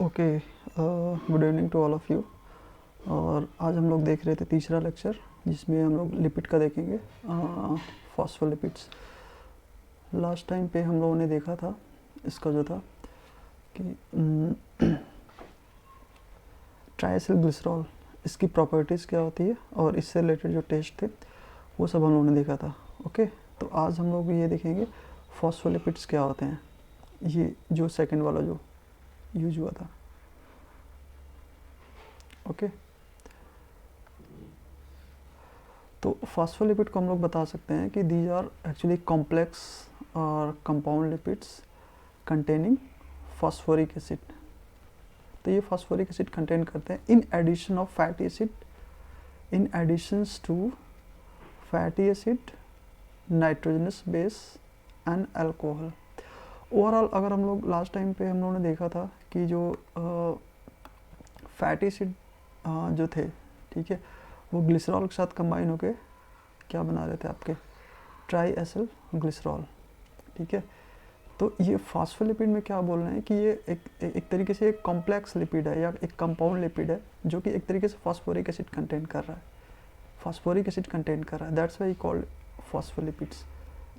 Okay, good evening to all of you. और आज हम लोग देख रहे थे तीसरा लेक्चर, जिसमें हम लोग लिपिड का देखेंगे, फॉस्फोलिपिड्स। लास्ट टाइम पे हम लोगों ने देखा था इसका जो था कि ट्राइएसिलग्लिसरॉल, इसकी प्रॉपर्टीज़ क्या होती है और इससे रिलेटेड जो टेस्ट थे वो सब हम लोगों ने देखा था। ओके, तो आज हम लोग ये देखेंगे फॉस्फोलिपिड्स क्या होते हैं, ये जो सेकंड वाला जो यूज हुआ था। ओके, तो फॉस्फोलिपिड को हम लोग बता सकते हैं कि दीज आर एक्चुअली कॉम्प्लेक्स और compound lipids containing phosphoric acid. तो ये फॉस्फोरिक एसिड कंटेन करते हैं in addition of fatty acid, in additions to fatty acid, nitrogenous base and alcohol. Overall अगर हम लोग लास्ट टाइम पे हम लोगों ने देखा था कि जो फैटी एसिड जो थे, ठीक है, वो ग्लिसरॉल के साथ कंबाइन होके क्या बना रहे थे आपके ट्राइएसिल ग्लिसरॉल। ठीक है, तो ये फॉस्फोलिपिड में क्या बोल रहे हैं कि ये एक तरीके से एक कॉम्प्लेक्स लिपिड है या एक कंपाउंड लिपिड है जो कि एक तरीके से फॉस्फोरिक एसिड कंटेन कर रहा है, फॉस्फोरिक एसिड कंटेन कर रहा है, दैट्स वाई कॉल्ड फॉस्फोलिपिड्स।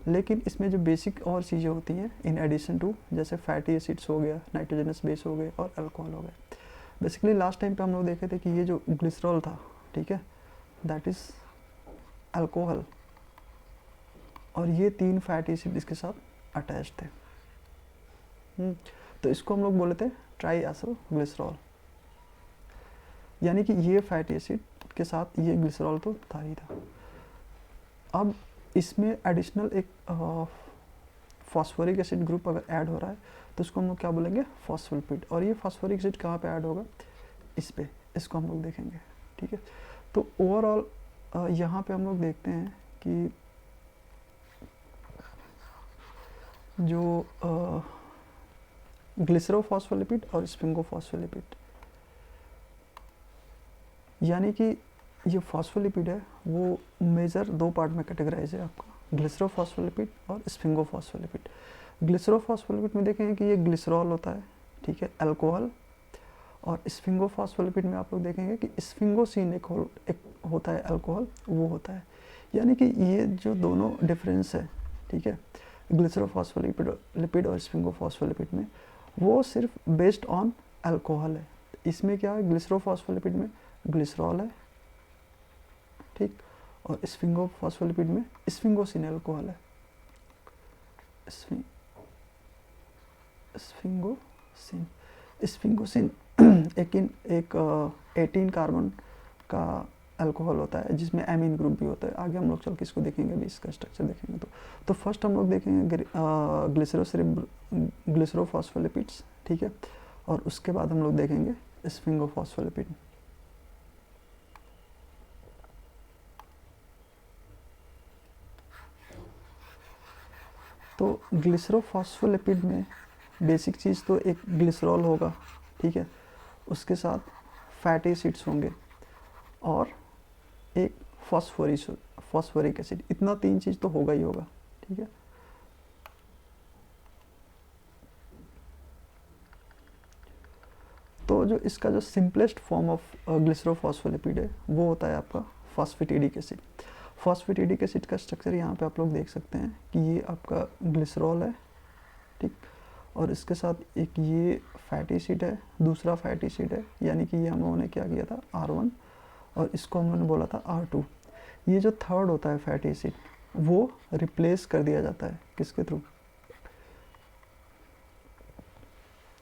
लेकिन इसमें जो बेसिक और चीज़ें होती हैं इन एडिशन टू, जैसे फैटी एसिड्स हो गया, नाइट्रोजनस बेस हो गए और अल्कोहल हो गए। बेसिकली लास्ट टाइम पे हम लोग देखे थे कि ये जो ग्लिसरॉल था, ठीक है, दैट इज़ अल्कोहल, और ये तीन फैटी एसिड इसके साथ अटैच थे। तो इसको हम लोग बोले थे ट्राइएसिल ग्लिसरॉल, यानी कि ये फैटी एसिड के साथ ये ग्लिसरॉल तो था ही था। अब इसमें एडिशनल एक फॉस्फोरिक एसिड ग्रुप अगर ऐड हो रहा है तो उसको हम लोग क्या बोलेंगे, फॉस्फोलिपिड। और ये फॉस्फोरिक एसिड कहाँ पे ऐड होगा, इस पे, इसको हम लोग देखेंगे। ठीक है, तो ओवरऑल यहाँ पे हम लोग देखते हैं कि जो ग्लिसरोफॉस्फोलिपिड और स्फिंगोफॉस्फोलिपिड, यानी कि ये फॉस्फोलिपिड है वो मेजर दो पार्ट में कैटेगराइज है आपका, ग्लिसरोफॉस्फोलिपिड और स्फिंगोफॉस्फोलिपिड। ग्लिसरोफॉस्फोलिपिड में देखेंगे कि ये ग्लिसरॉल होता है, ठीक है, अल्कोहल। और स्फिंगोफॉस्फोलिपिड में आप लोग देखेंगे कि स्फिंगोसिन एक होता है अल्कोहल, वो होता है। यानी कि ये जो दोनों डिफरेंस है, ठीक है, ग्लिसरोफॉस्फोलिपिड और स्फिंगोफॉस्फोलिपिड में, वो सिर्फ बेस्ड ऑन अल्कोहल है। इसमें क्या है, ग्लिसरोफॉस्फोलिपिड में ग्लिसरॉल है, ठीक, और स्फिंगोफॉस्फोलिपिड में स्फिंगोसिन अल्कोहल है। स्फिंगोसिन एक 18 कार्बन का अल्कोहल होता है जिसमें एमीन ग्रुप भी होता है। आगे हम लोग चल के इसको देखेंगे, अभी इसका स्ट्रक्चर देखेंगे। तो फर्स्ट हम लोग देखेंगे ग्लिसरोफॉस्फोलिपिड्स, ठीक है, और उसके बाद हम लोग देखेंगे स्फिंगोफॉस्फोलिपिड। तो ग्लिसरोफॉस्फोलिपिड में बेसिक चीज़ तो एक ग्लिसरॉल होगा, ठीक है, उसके साथ फैटी एसिड्स होंगे और एक फॉस्फोरिक एसिड, इतना तीन चीज़ तो होगा ही होगा। ठीक है, तो जो इसका जो सिंपलेस्ट फॉर्म ऑफ ग्लिसरोफॉस्फोलिपिड है वो होता है आपका फॉस्फेटिडिक एसिड। फॉस्फेटिडिक एसिड का स्ट्रक्चर यहाँ पे आप लोग देख सकते हैं कि ये आपका ग्लिसरॉल है, ठीक, और इसके साथ एक ये फैटी एसिड है, दूसरा फैटी एसिड है, यानी कि ये हम लोगों ने क्या किया था R1, और इसको हम लोगों ने बोला था R2। ये जो थर्ड होता है फैटी एसिड वो रिप्लेस कर दिया जाता है किसके थ्रू,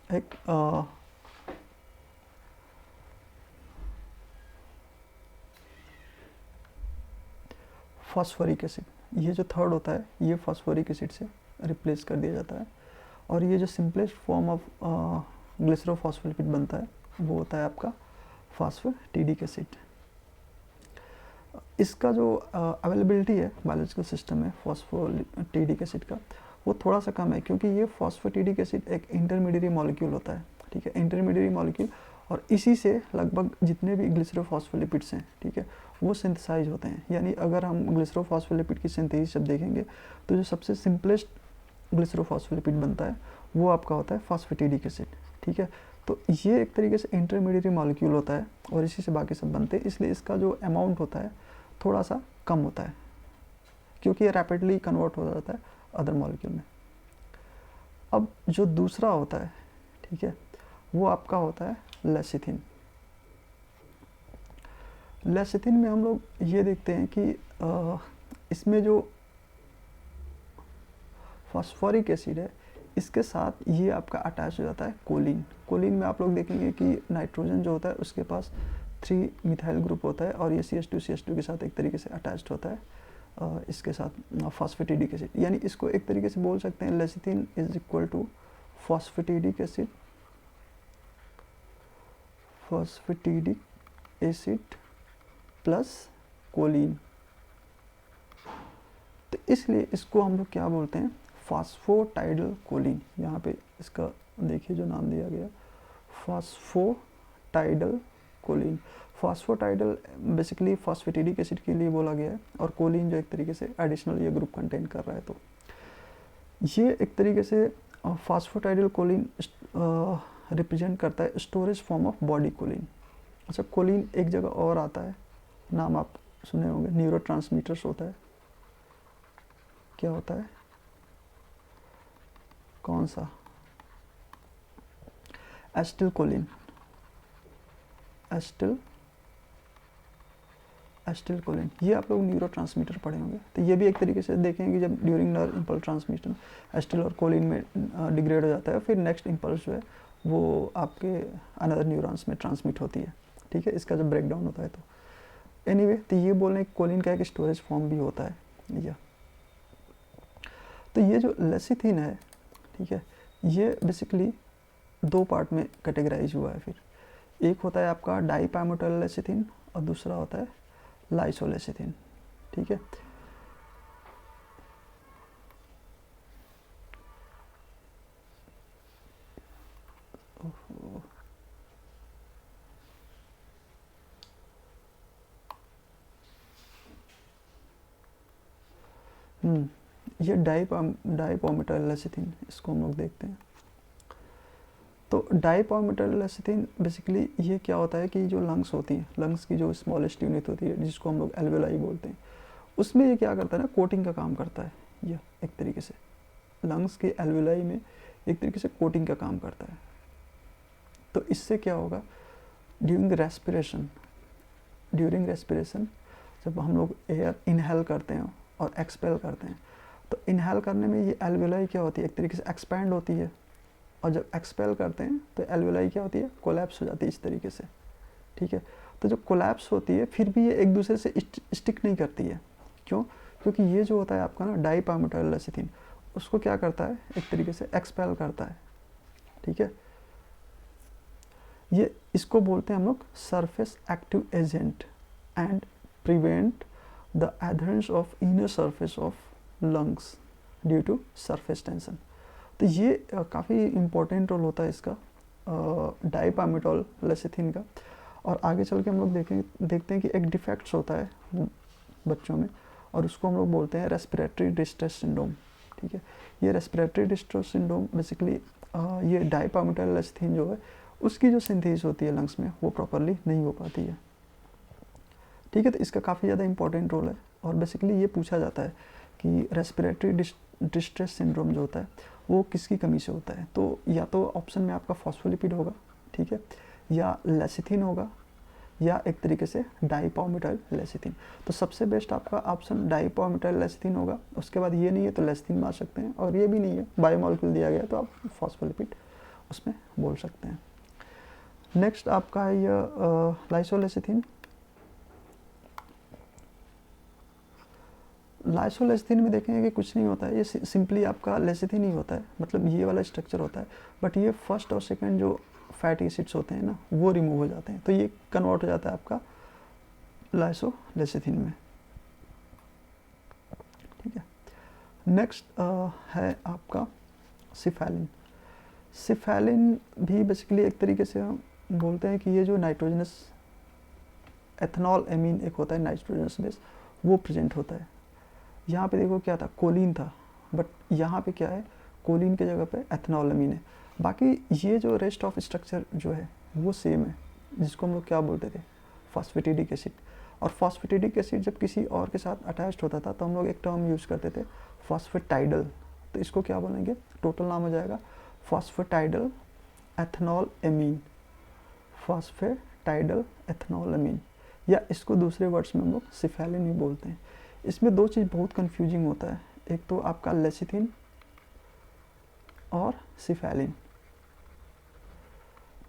एक फॉस्फोरिक एसिड। ये जो थर्ड होता है ये फॉस्फोरिक एसिड से रिप्लेस कर दिया जाता है। और ये जो सिंपलेस्ट फॉर्म ऑफ ग्लिसरोफॉस्फोलिपिड बनता है वो होता है आपका फॉस्फेटिडिक एसिड। इसका जो अवेलेबिलिटी है बायोलॉजिकल सिस्टम में फॉस्फेटिडिक एसिड का, वो थोड़ा सा कम है, क्योंकि ये फॉस्फेटिडिक एसिड एक इंटरमीडिएट मॉलिक्यूल होता है, ठीक है, इंटरमीडिएट मॉलिक्यूल, और इसी से लगभग जितने भी ग्लिसरोफॉस्फोलिपिड्स हैं, ठीक है, वो सिंथेसाइज होते हैं। यानी अगर हम ग्लिसरोफॉस्फोलिपिड की सिंथेसिस जब देखेंगे तो जो सबसे सिंपलेस्ट ग्लिसरोफॉस्फोलिपिड बनता है वो आपका होता है फॉस्फेटिडिक एसिड। ठीक है, तो ये एक तरीके से इंटरमीडिएट मॉलिक्यूल होता है और इसी से बाकी सब बनते हैं, इसलिए इसका जो अमाउंट होता है थोड़ा सा कम होता है, क्योंकि ये रैपिडली कन्वर्ट हो जाता है अदर मॉलिक्यूल में। अब जो दूसरा होता है, ठीक है, वो आपका होता है लेसिथिन। लेसिथिन में हम लोग ये देखते हैं कि इसमें जो फॉस्फोरिक एसिड है इसके साथ ये आपका अटैच हो जाता है कोलिन। कोलिन में आप लोग देखेंगे कि नाइट्रोजन जो होता है उसके पास 3 मिथाइल ग्रुप होता है और ये CH2 के साथ एक तरीके से अटैच्ड होता है इसके साथ फॉस्फेटिडिक एसिड, यानी इसको एक तरीके से बोल सकते हैं lecithin is equal to phosphatidic acid plus choline. तो इसलिए इसको हम लोग क्या बोलते हैं, फॉस्फोटाइडल कोलिन। यहाँ पे इसका देखिए जो नाम दिया गया phosphatidyl Colin. Phosphatidyl basically phosphatidic acid के लिए बोला गया है और कोलिन जो एक तरीके से एडिशनल ये ग्रुप कंटेन कर रहा है। तो ये एक तरीके से फॉस्फोटाइडल कोलिन रिप्रेजेंट करता है storage form of body choline. अच्छा, कोलिन एक जगह और आता है, नाम आप सुने होंगे, न्यूरोट्रांसमीटर्स होता है। क्या होता है, कौन सा, एसिटिलकोलिन। एसिटिलकोलिन ये आप लोग न्यूरोट्रांसमीटर पढ़े होंगे। तो ये भी एक तरीके से देखेंगे जब during nerve impulse transmission acetyl और कोलिन में डिग्रेड हो जाता है, फिर नेक्स्ट इम्पल्स जो है वो आपके अनदर न्यूरॉन्स में ट्रांसमिट होती है। ठीक है, इसका जब ब्रेकडाउन होता है तो एनीवे तो ये बोल रहे हैं कोलिन का एक स्टोरेज फॉर्म भी होता है यह। तो ये जो लेसिथिन है, ठीक है, ये बेसिकली 2 पार्ट में कैटेगराइज हुआ है। फिर एक होता है आपका डाइपामेटाइल लेसिथिन और दूसरा होता है लाइसोलेसिथिन। ठीक है, ये डाइपामेटाइल लेसिथिन, इसको हम लोग देखते हैं। तो डाइपामेटाइल लेसिथिन बेसिकली ये क्या होता है कि जो लंग्स होती हैं, लंग्स की जो स्मॉलेस्ट यूनिट होती है जिसको हम लोग एल्वेलाई बोलते हैं, उसमें ये क्या करता है ना, कोटिंग का काम करता है। यह एक तरीके से लंग्स के एल्वेलाई में एक तरीके से कोटिंग का काम करता है। तो इससे क्या होगा, ड्यूरिंग रेस्पिरेशन जब हम लोग एयर इनहेल करते हैं और एक्सपेल करते हैं, तो इनहेल करने में ये एल्वेलाई क्या होती है, एक तरीके से एक्सपैंड होती है, और जब एक्सपेल करते हैं तो एल्वेलाई क्या होती है, कोलैप्स हो जाती है इस तरीके से। ठीक है, तो जब कोलैप्स होती है फिर भी ये एक दूसरे से स्टिक नहीं करती है। क्यों? क्योंकि ये जो होता है आपका ना डाइपामेटाइल लेसिथिन, उसको क्या करता है, एक तरीके से एक्सपेल करता है। ठीक है, ये इसको बोलते हैं हम लोग surface active agent and prevent the adherence of inner surface of lungs due to surface tension. तो ये काफ़ी इम्पोर्टेंट रोल होता है इसका डाइपामेटाइल लेसिथिन का। और आगे चल के हम लोग देखते हैं कि एक डिफेक्ट्स होता है बच्चों में और उसको हम लोग बोलते हैं रेस्पिरेटरी डिस्ट्रेस सिंड्रोम। ठीक है, ये रेस्पिरेटरी डिस्ट्रेस सिंड्रोम बेसिकली ये डाइपामेटाइल लेसिथिन जो है उसकी जो सिंथेसिस होती है लंग्स में वो प्रॉपरली नहीं हो पाती है। ठीक है, तो इसका काफ़ी ज़्यादा इंपॉर्टेंट रोल है और बेसिकली ये पूछा जाता है कि रेस्पिरेटरी डिस्ट्रेस सिंड्रोम जो होता है वो किसकी कमी से होता है। तो या तो ऑप्शन में आपका फॉस्फोलिपिड होगा, ठीक है, या लेसिथिन होगा, या एक तरीके से डाइपामेटाइल लेसिथिन। तो सबसे बेस्ट आपका ऑप्शन डाइपामेटाइल लेसिथिन होगा। उसके बाद ये नहीं है तो लेसिथिन मार सकते हैं, और ये भी नहीं है, बायोमॉलिक्यूल दिया गया तो आप फॉस्फोलिपिड उसमें बोल सकते हैं। नेक्स्ट आपका है ये लाइसोलेसिथिन। लाइसोलेसिथिन में देखेंगे कि कुछ नहीं होता है, ये सिंपली आपका लेसिथिन ही होता है, मतलब ये वाला स्ट्रक्चर होता है, बट ये फर्स्ट और सेकंड जो फैटी एसिड्स होते हैं ना वो रिमूव हो जाते हैं, तो ये कन्वर्ट हो जाता है आपका लाइसोलेसिथिन में। ठीक है, नेक्स्ट है आपका सिफेलिन। सिफेलिन भी बेसिकली एक तरीके से हम बोलते हैं कि ये जो नाइट्रोजनस एथनॉल एमीन एक होता है नाइट्रोजनस बेस, वो प्रेजेंट होता है। यहाँ पे देखो क्या था, कोलिन था, बट यहाँ पे क्या है, कोलिन के जगह पे एथनॉल एमीन है। बाकी ये जो रेस्ट ऑफ स्ट्रक्चर जो है वो सेम है, जिसको हम लोग क्या बोलते थे, फॉस्फेटिडिक एसिड। और फॉस्फेटिडिक एसिड जब किसी और के साथ अटैच्ड होता था तो हम लोग एक टर्म यूज़ करते थे फॉस्फेटाइडल। तो इसको क्या बोलेंगे, टोटल नाम हो जाएगा फॉस्फेटाइडल एथनॉल एमीन, फॉस्फेटाइडल एथनॉल एमीन, या इसको दूसरे वर्ड्स में हम लोग सिफेलिन ही बोलते हैं। इसमें दो चीज़ बहुत कंफ्यूजिंग होता है, एक तो आपका लेसिथिन और सिफेलिन।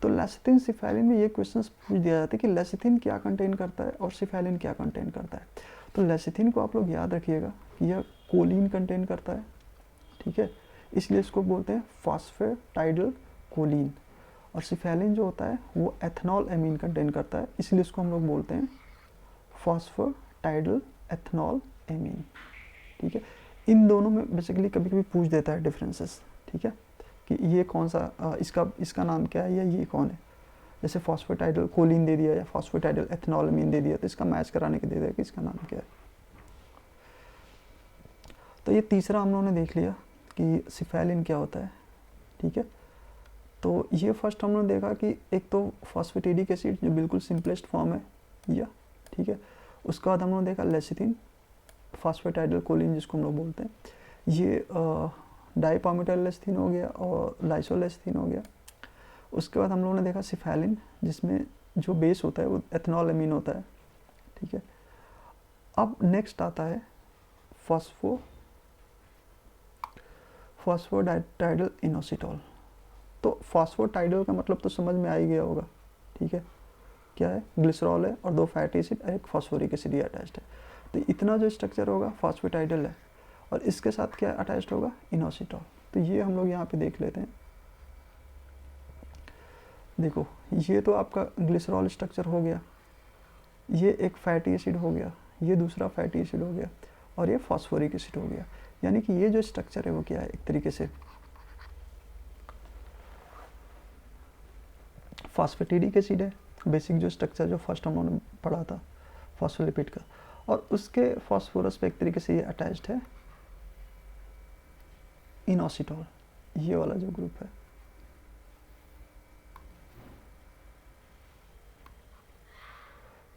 तो लेसिथिन सिफेलिन में ये क्वेश्चंस पूछ दिया जाता है कि लेसिथिन क्या कंटेन करता है और सिफेलिन क्या कंटेन करता है। तो लेसिथिन को आप लोग याद रखिएगा कि यह कोलिन कंटेन करता है, ठीक है, इसलिए इसको बोलते हैं फॉस्फेटाइडल कोलिन। और सिफेलिन जो होता है वो एथनॉल एमीन कंटेन करता है, इसलिए इसको हम लोग बोलते हैं फॉस्फेटाइडल एथनॉल एमीन, ठीक है। इन दोनों में बेसिकली कभी कभी पूछ देता है डिफरेंसेस, ठीक है, कि ये कौन सा इसका नाम क्या है या ये कौन है। जैसे फॉस्फेटाइडल कोलिन दे दिया या फॉस्फेटाइडल एथनॉल एमीन दे दिया, तो इसका मैच कराने के दे दिया कि इसका नाम क्या है। तो ये तीसरा हम लोगों ने देख लिया कि सिफेलिन क्या होता है, ठीक है। तो ये फर्स्ट हम लोगों ने देखा कि एक तो फॉस्फेटिडिक एसिड जो बिल्कुल सिंपलेस्ट फॉर्म है या, ठीक है। उसके बाद हम लोगों ने देखा लेसिथिन, फॉस्फेटाइडल कोलिन जिसको हम लोग बोलते हैं, ये डाइपामिटाइल लेसिथिन हो गया और लाइसोलेसिथिन हो गया। उसके बाद हम लोगों ने देखा सिफेलिन, जिसमें जो बेस होता है वो एथनॉल एमीन होता है, ठीक है। अब नेक्स्ट आता है फॉस्फोटाइडल इनोसिटॉल। तो फॉस्फोटाइडल का मतलब तो समझ में आ ही गया होगा, ठीक है, क्या है, ग्लिसरॉल है और दो फैटी एसिड और एक फॉस्फोरिक एसिड अटैच्ड है। तो इतना जो स्ट्रक्चर होगा फॉस्फेटाइडल है, और इसके साथ क्या अटैच्ड होगा, इनोसिटॉल। तो ये हम लोग यहाँ पे देख लेते हैं। देखो ये तो आपका ग्लिसरॉल स्ट्रक्चर हो गया, ये एक फैटी एसिड हो गया, ये दूसरा फैटी एसिड हो गया, और ये फॉस्फोरिक एसिड हो गया। यानी कि ये जो स्ट्रक्चर है वो क्या है, एक तरीके से फॉस्फेटिडिक एसिड है, बेसिक जो स्ट्रक्चर जो फर्स्ट हम लोगों ने पढ़ा था फॉस्फोलिपिड का, और उसके फॉस्फोरस पे एक तरीके से ये अटैच्ड है इनोसिटॉल, ये वाला जो ग्रुप है।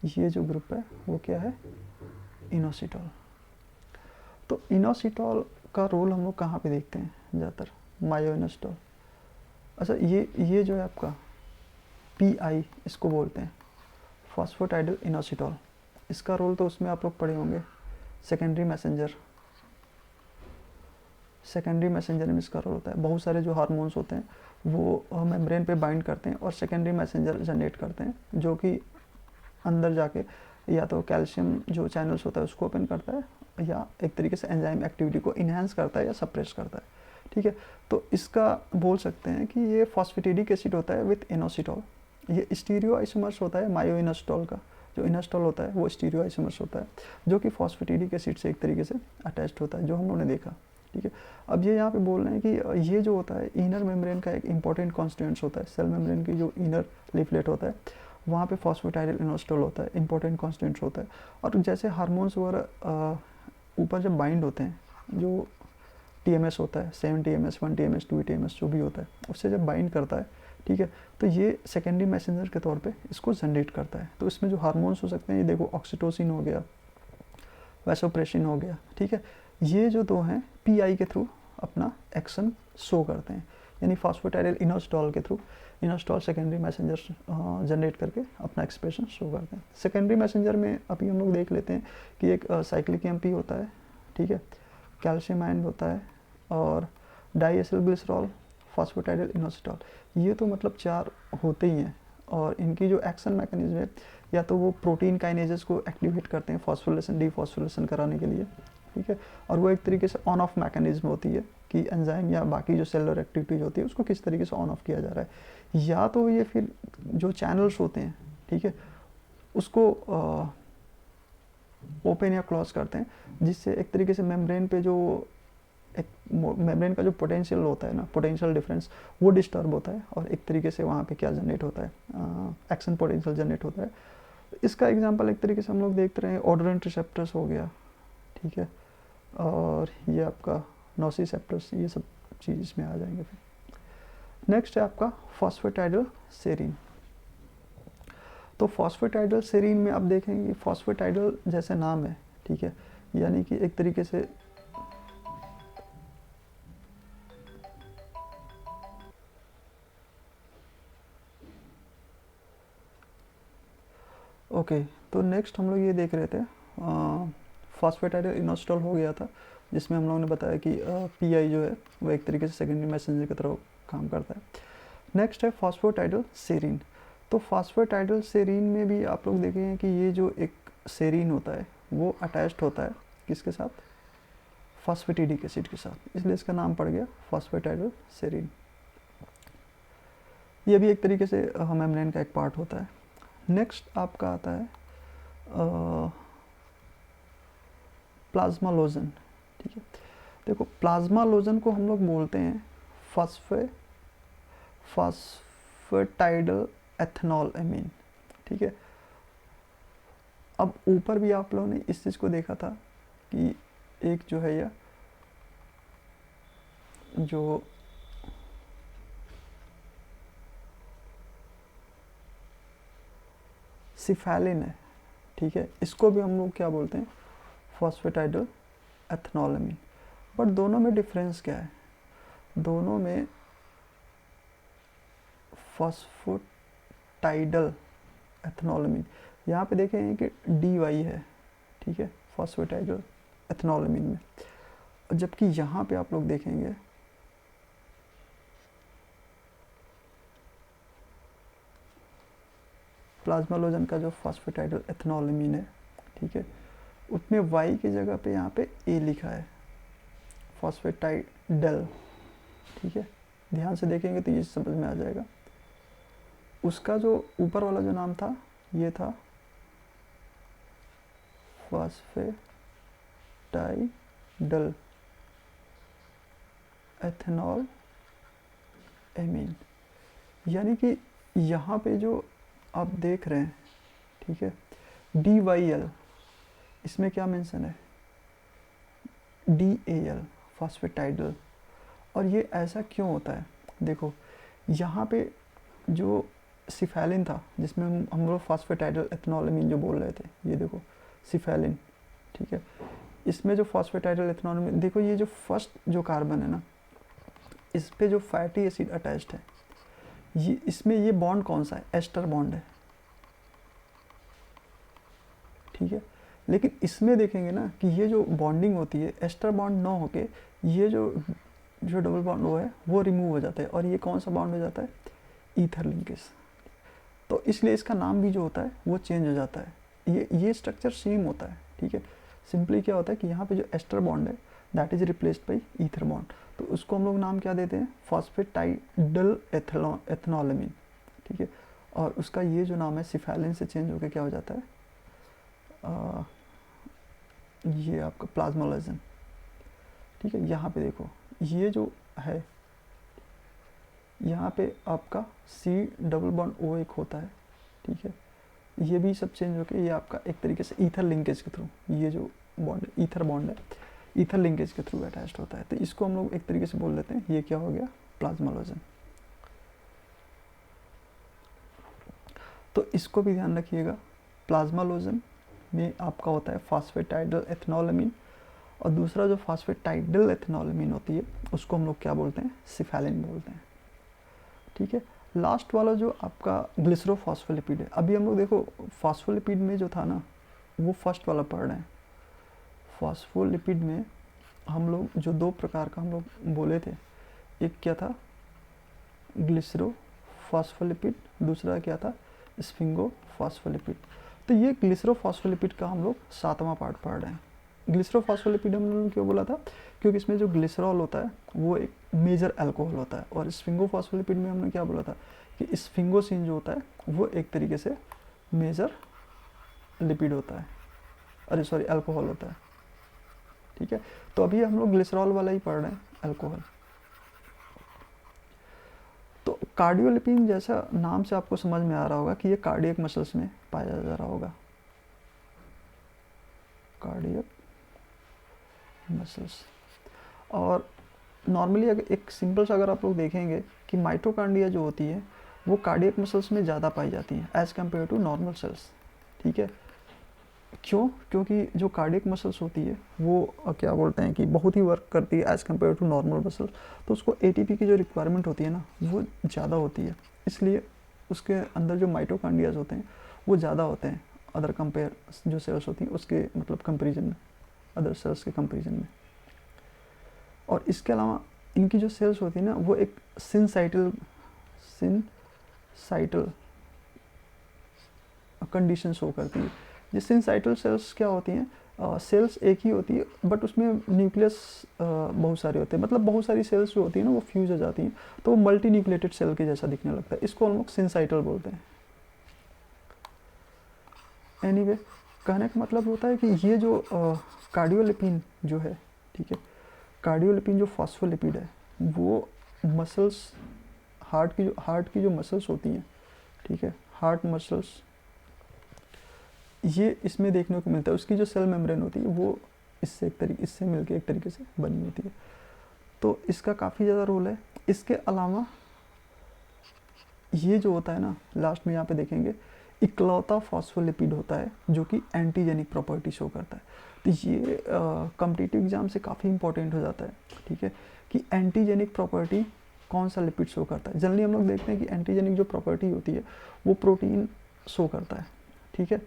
ये जो ग्रुप है वो क्या है, इनोसिटॉल। तो इनोसिटॉल का रोल हम लोग कहाँ पे देखते हैं ज़्यादातर, मायोइनोसिटॉल। अच्छा ये जो है आपका PI इसको बोलते हैं, फॉस्फेटाइडल इनोसिटॉल। इसका रोल तो उसमें आप लोग पढ़े होंगे, सेकेंडरी मैसेंजर में इसका रोल होता है। बहुत सारे जो हार्मोन्स होते हैं वो मेम्ब्रेन पे बाइंड करते हैं और सेकेंडरी मैसेंजर जनरेट करते हैं, जो कि अंदर जाके या तो कैल्शियम जो चैनल्स होता है उसको ओपन करता है, या एक तरीके से एंजाइम एक्टिविटी को इन्हांस करता है या सप्रेस करता है, ठीक है। तो इसका बोल सकते हैं कि ये फॉस्फेटिडिक एसिड होता है विथ इनोसिटॉल। ये स्टीरियो आइसोमर्स होता है मायोइनोसिटॉल का, जो इनोसिटॉल होता है वो स्टीरियो आइसोमर्स होता है, जो कि फॉस्फेटिडिक एसिड से एक तरीके से अटैच्ड होता है, जो हम लोगों ने देखा, ठीक है। अब ये यहाँ पे बोल रहे हैं कि ये जो होता है इनर मेम्ब्रेन का एक इंपॉर्टेंट कॉन्स्टिट्यूएंट्स होता है, सेल मेम्ब्रेन की जो इनर लीफलेट होता है वहाँ पे फॉस्फेटाइडल इनोसिटॉल होता है, इंपॉर्टेंट कॉन्स्टिट्यूएंट्स होता है। और जैसे हार्मोन्स वगैरह ऊपर जब बाइंड होते हैं, जो TMS होता है, 7 TMS 1 TMS 2 TMS जो भी होता है, उससे जब बाइंड करता है, ठीक है, तो ये सेकेंडरी मैसेंजर के तौर पे इसको जनरेट करता है। तो इसमें जो हार्मोन्स हो सकते हैं, ये देखो ऑक्सीटोसिन हो गया, वैसोप्रेसिन हो गया, ठीक है, ये जो दो हैं PI के थ्रू अपना एक्शन शो करते हैं, यानी फॉस्फेटाइडल इनोसिटॉल के through inositol secondary messenger generate करके अपना एक्सप्रेशन शो करते हैं। सेकेंडरी मैसेंजर में अभी हम लोग देख लेते हैं कि एक साइक्लिक MP होता है, ठीक है, कैल्शियम आयन होता है, और डाईएसिल ग्लिसरॉल, फॉस्फेटाइडल इनोसिटॉल। ये तो मतलब 4 होते ही हैं, और इनकी जो एक्शन मैकेनिज्म है, या तो वो प्रोटीन काइनेजेस को एक्टिवेट करते हैं फॉस्फोरिलेशन डीफॉस्फोरिलेशन कराने के लिए, ठीक है, और वो एक तरीके से ऑन ऑफ मैकेनिज्म होती है कि एंजाइम या बाकी जो सेलुलर एक्टिविटीज होती है उसको किस तरीके से ऑन ऑफ किया जा रहा है। या तो ये फिर जो चैनल्स होते हैं, ठीक है, उसको ओपन या क्लोज करते हैं, जिससे एक तरीके से मेम्ब्रेन पे जो एक मेम्ब्रेन का जो पोटेंशियल होता है ना, पोटेंशियल डिफरेंस, वो डिस्टर्ब होता है, और एक तरीके से वहाँ पे क्या जनरेट होता है, एक्शन पोटेंशियल जनरेट होता है। इसका एग्जांपल एक तरीके से हम लोग देखते रहे हैं, ऑडोरेंट रिसेप्टर्स हो गया, ठीक है, और ये आपका नोसिसेप्टर्स, ये सब चीज़ इसमें आ जाएंगे। फिर नेक्स्ट है आपका फॉस्फेटाइडल सेरीन। तो फॉस्फेटाइडल सेरीन में आप देखेंगे फॉस्फेटाइडल जैसे नाम है, ठीक है, यानी कि एक तरीके से ओके। तो नेक्स्ट हम लोग ये देख रहे थे फॉस्फेटाइडल इनोस्टॉल हो गया था, जिसमें हम लोगों ने बताया कि पीआई जो है वो एक तरीके से सेकेंडरी मैसेंजर की तरह काम करता है। नेक्स्ट है फॉस्फेटाइडल सेरीन। तो फॉस्फेटाइडल सेरीन में भी आप लोग देखेंगे कि ये जो एक सेरीन होता है वो अटैच्ड होता है किसके साथ, फॉस्फेटिडिक एसिड के साथ, इसलिए इसका नाम पड़ गया फॉस्फेटाइडल सेरीन। ये भी एक तरीके से मेम्ब्रेन का एक पार्ट होता है। नेक्स्ट आपका आता है प्लाज्मा लोजन, ठीक है। देखो प्लाज्मा लोजन को हम लोग बोलते हैं फॉस्फेटाइडल एथेनॉल एमीन, ठीक है। अब ऊपर भी आप लोगों ने इस चीज़ को देखा था कि एक जो है यह जो सिफेलिन है, ठीक है, इसको भी हम लोग क्या बोलते हैं, फॉस्फेटाइडल एथेनॉलमीन। बट दोनों में डिफरेंस क्या है, दोनों में फॉस्फेटाइडल एथेनॉलमीन यहाँ पे देखें कि डी वाई है, ठीक है, फॉस्फेटाइडल एथेनॉलमीन में, जबकि यहाँ पे आप लोग देखेंगे प्लाज्मा लोजन का जो फॉस्फेटाइडल एथेनॉलमीन है, ठीक है, उसमें वाई की जगह पे यहाँ पे ए लिखा है, फॉस्फेटाइडल, ठीक है। ध्यान से देखेंगे तो ये समझ में आ जाएगा। उसका जो ऊपर वाला जो नाम था ये था फॉस्फेटाइडल एथेनॉल एमीन, यानी कि यहाँ पे जो आप देख रहे हैं, ठीक है, डी वाई एल, इसमें क्या मेंशन है, डी ए एल फॉस्फेटाइडल। और ये ऐसा क्यों होता है, देखो यहाँ पे जो सिफेलिन था जिसमें हम लोग फॉस्फेटाइडल एथेनॉलमीन जो बोल रहे थे, ये देखो सिफेलिन, ठीक है, इसमें जो फॉस्फेटाइडल एथेनॉलमीन, देखो ये जो फर्स्ट जो कार्बन है ना, इस पे जो फैटी एसिड अटैच्ड है, ये इसमें ये बॉन्ड कौन सा है, एस्टर बॉन्ड है, ठीक है। लेकिन इसमें देखेंगे ना कि ये जो बॉन्डिंग होती है एस्टर बॉन्ड ना होके ये जो डबल बॉन्ड वो है वो रिमूव हो जाता है, और ये कौन सा बॉन्ड हो जाता है, ईथर लिंकेज। तो इसलिए इसका नाम भी जो होता है वो चेंज हो जाता है। ये स्ट्रक्चर सेम होता है, ठीक है। सिंपली क्या होता है कि यहाँ पे जो एस्टर बॉन्ड है that is replaced by ether bond, तो उसको हम लोग नाम क्या देते हैं, फॉस्फेटाइडल एथेनॉलमीन, ठीक है। और उसका ये जो नाम है सिफेलिन से चेंज होकर क्या हो जाता है, ये आपका प्लाज्मा लोजन, ठीक है। यहाँ पे देखो ये जो है यहाँ पे आपका सी डबल बॉन्ड ओ एक होता है, ठीक है, ये भी सब चेंज होकर ये आपका एक तरीके से ईथर लिंकेज के थ्रू, ये जो बॉन्ड ईथर बॉन्ड है ईथर लिंकेज के थ्रू अटैच्ड होता है, तो इसको हम लोग एक तरीके से बोल देते हैं ये क्या हो गया, प्लाज्मा लोजन। तो इसको भी ध्यान रखिएगा, प्लाज्मा लोजन में आपका होता है फॉस्फेटाइडल एथेनॉलमीन, और दूसरा जो फॉस्फेटाइडल एथेनॉलमीन होती है उसको हम लोग क्या बोलते हैं, सिफेलिन बोलते हैं, ठीक है। लास्ट वाला जो आपका ग्लिसरोफॉस्फोलिपिड है, अभी हम लोग देखो फॉस्फोलिपिड में जो था ना वो फर्स्ट वाला पढ़ रहे हैं। फॉस्फोलिपिड में हम लोग जो दो प्रकार का हम लोग बोले थे, एक क्या था ग्लिसरोफॉस्फोलिपिड, दूसरा क्या था स्फिंगोफॉस्फोलिपिड। तो ये ग्लिसरोफॉस्फोलिपिड का हम लोग 7वां पार्ट पढ़ रहे हैं। ग्लिसरोफॉस्फोलिपिड हम लोगों ने क्यों बोला था, क्योंकि इसमें जो ग्लिसरॉल होता है वो एक मेजर अल्कोहल होता है, और स्फिंगोफॉस्फोलिपिड में हमने क्या बोला था कि स्फिंगोसिन जो होता है वो एक तरीके से मेजर लिपिड होता है, अरे सॉरी अल्कोहल होता है, ठीक है। तो अभी हम लोग ग्लिसरॉल वाला ही पढ़ रहे हैं, अल्कोहल। तो कार्डियोलिपिन जैसा नाम से आपको समझ में आ रहा होगा कि ये कार्डियक मसल्स में पाया जा रहा होगा, कार्डियक मसल्स। और नॉर्मली अगर एक सिंपल सा अगर आप लोग देखेंगे कि माइटोकॉन्ड्रिया जो होती है वो कार्डियक मसल्स में ज़्यादा पाई जाती है as compare to normal cells, ठीक है। क्यों? क्योंकि जो कार्डियक मसल्स होती है वो क्या बोलते हैं कि बहुत ही वर्क करती है as compare to normal muscles, तो उसको एटीपी की जो रिक्वायरमेंट होती है ना वो ज़्यादा होती है, इसलिए उसके अंदर जो माइटोकॉन्ड्रियाज होते हैं वो ज़्यादा होते हैं अदर कंपेयर जो सेल्स होती हैं उसके मतलब कंपेरिजन में, अदर सेल्स के कंपेरिजन में। और इसके अलावा इनकी जो सेल्स होती है ना वो एक सिनसाइटल कंडीशन शो करती है। ये सिनसाइटल सेल्स क्या होती हैं? सेल्स एक ही होती है बट उसमें न्यूक्लियस बहुत सारे होते हैं, मतलब बहुत सारी सेल्स जो होती हैं ना वो फ्यूज हो जाती हैं तो वो मल्टी न्यूक्लिएटेड सेल के जैसा दिखने लगता है, इसको हम लोग सिनसाइटल बोलते हैं। एनीवे, कहने का मतलब होता है कि ये जो कार्डियोलिपिन जो है, ठीक है, कार्डियोलिपिन जो फॉस्फोलिपिड है वो मसल्स, हार्ट की जो मसल्स होती हैं, ठीक है, हार्ट मसल्स, ये इसमें देखने को मिलता है। उसकी जो सेल मेम्ब्रेन होती है वो इससे मिलके एक तरीके से बनी होती है, तो इसका काफ़ी ज़्यादा रोल है। इसके अलावा ये जो होता है ना, लास्ट में यहाँ पे देखेंगे, इकलौता फॉस्फोलिपिड होता है जो कि एंटीजेनिक प्रॉपर्टी शो करता है। तो ये कॉम्पिटिटिव एग्जाम से काफ़ी इंपॉर्टेंट हो जाता है, ठीक है, कि एंटीजेनिक प्रॉपर्टी कौन सा लिपिड शो करता है। जनरली हम लोग देखते हैं कि एंटीजेनिक जो प्रॉपर्टी होती है वो प्रोटीन शो करता है, ठीक है,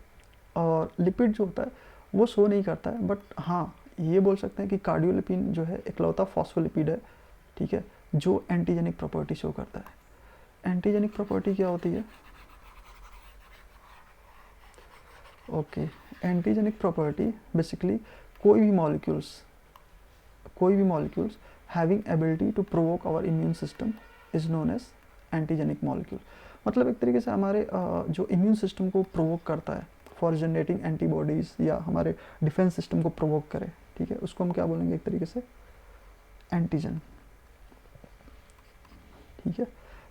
और लिपिड जो होता है वो शो नहीं करता है। बट हाँ, ये बोल सकते हैं कि कार्डियोलिपिन जो है इकलौता फॉस्फोलिपिड है, ठीक है, जो एंटीजेनिक प्रॉपर्टी शो करता है। एंटीजेनिक प्रॉपर्टी क्या होती है? ओके, एंटीजेनिक प्रॉपर्टी बेसिकली कोई भी molecules having ability to provoke our immune system is known as antigenic molecule. मतलब एक तरीके से हमारे जो इम्यून सिस्टम को प्रोवोक करता है फॉर जनरेटिंग एंटीबॉडीज़, या हमारे डिफेंस सिस्टम को प्रोवोक करे, ठीक है, उसको हम क्या बोलेंगे एक तरीके से? एंटीजन, ठीक है।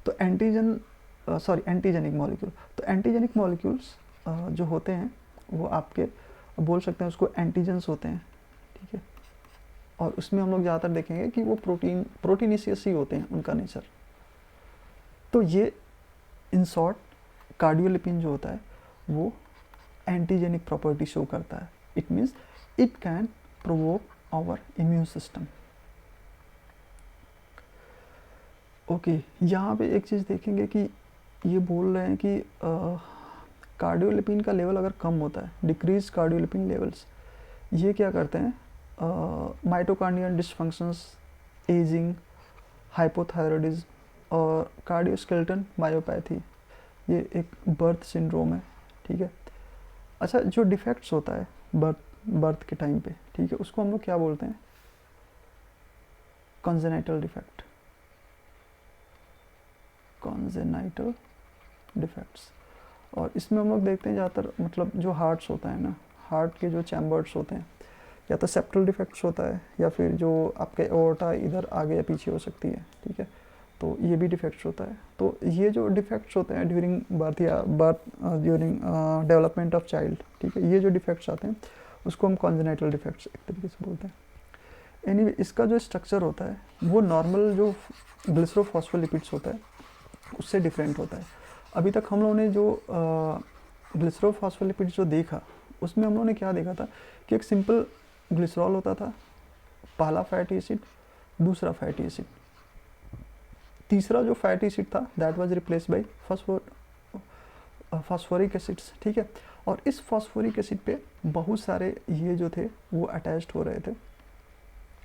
तो एंटीजेनिक मॉलिक्यूल, तो एंटीजेनिक मॉलिक्यूल्स जो होते हैं वो आपके बोल सकते हैं उसको एंटीजेंस होते हैं, ठीक है, और उसमें हम लोग ज़्यादातर देखेंगे कि वो प्रोटीनिशियस ही होते हैं उनका नेचर। तो ये इन शॉर्ट कार्डियोलिपिन जो होता है वो एंटीजेनिक प्रॉपर्टी शो करता है। It means it can provoke our immune system. Okay, यहाँ पे एक चीज़ देखेंगे कि ये बोल रहे हैं कि कार्डियोलिपिन का लेवल अगर कम होता है, डिक्रीज कार्डियोलिपिन लेवल्स, ये क्या करते हैं? माइटोकॉन्ड्रियल डिसफंक्शंस, एजिंग, हाइपोथायरॉयडिज्म और कार्डियोस्केलेटन मायोपैथी, ये एक बर्थ सिंड्रोम है, ठीक है। अच्छा, जो डिफेक्ट्स होता है बर्थ के टाइम पे, ठीक है, उसको हम लोग क्या बोलते हैं? Congenital defects. और इसमें हम लोग देखते हैं ज़्यादातर मतलब जो हार्ट्स होता है ना, हार्ट के जो चैम्बर्स होते हैं, या तो सेप्टल डिफेक्ट्स होता है या फिर जो आपके एओर्टा इधर आगे या पीछे हो सकती है, ठीक है, तो ये भी डिफेक्ट्स होता है। तो ये जो डिफेक्ट्स होते हैं ड्यूरिंग बर्थ या ड्यूरिंग डेवलपमेंट ऑफ चाइल्ड, ठीक है, ये जो डिफेक्ट्स आते हैं उसको हम कॉन्जेनाइटल डिफेक्ट्स एक तरीके से बोलते हैं। एनीवे, इसका जो स्ट्रक्चर होता है वो नॉर्मल जो ग्लिसरोफॉस्फोलिपिड्स होता है उससे डिफरेंट होता है। अभी तक हम लोगों ने जो ग्लिसरोफॉस्फोलिपिड्स जो देखा उसमें हम लोगों ने क्या देखा था कि एक सिंपल ग्लिसरॉल होता था, पहला फैटी एसिड, दूसरा फैटी एसिड, तीसरा जो फैटी एसिड था that was replace by phosphoric acids, ठीक है। और इस फास्फोरिक एसिड पे बहुत सारे ये जो थे वो अटैच्ड हो रहे थे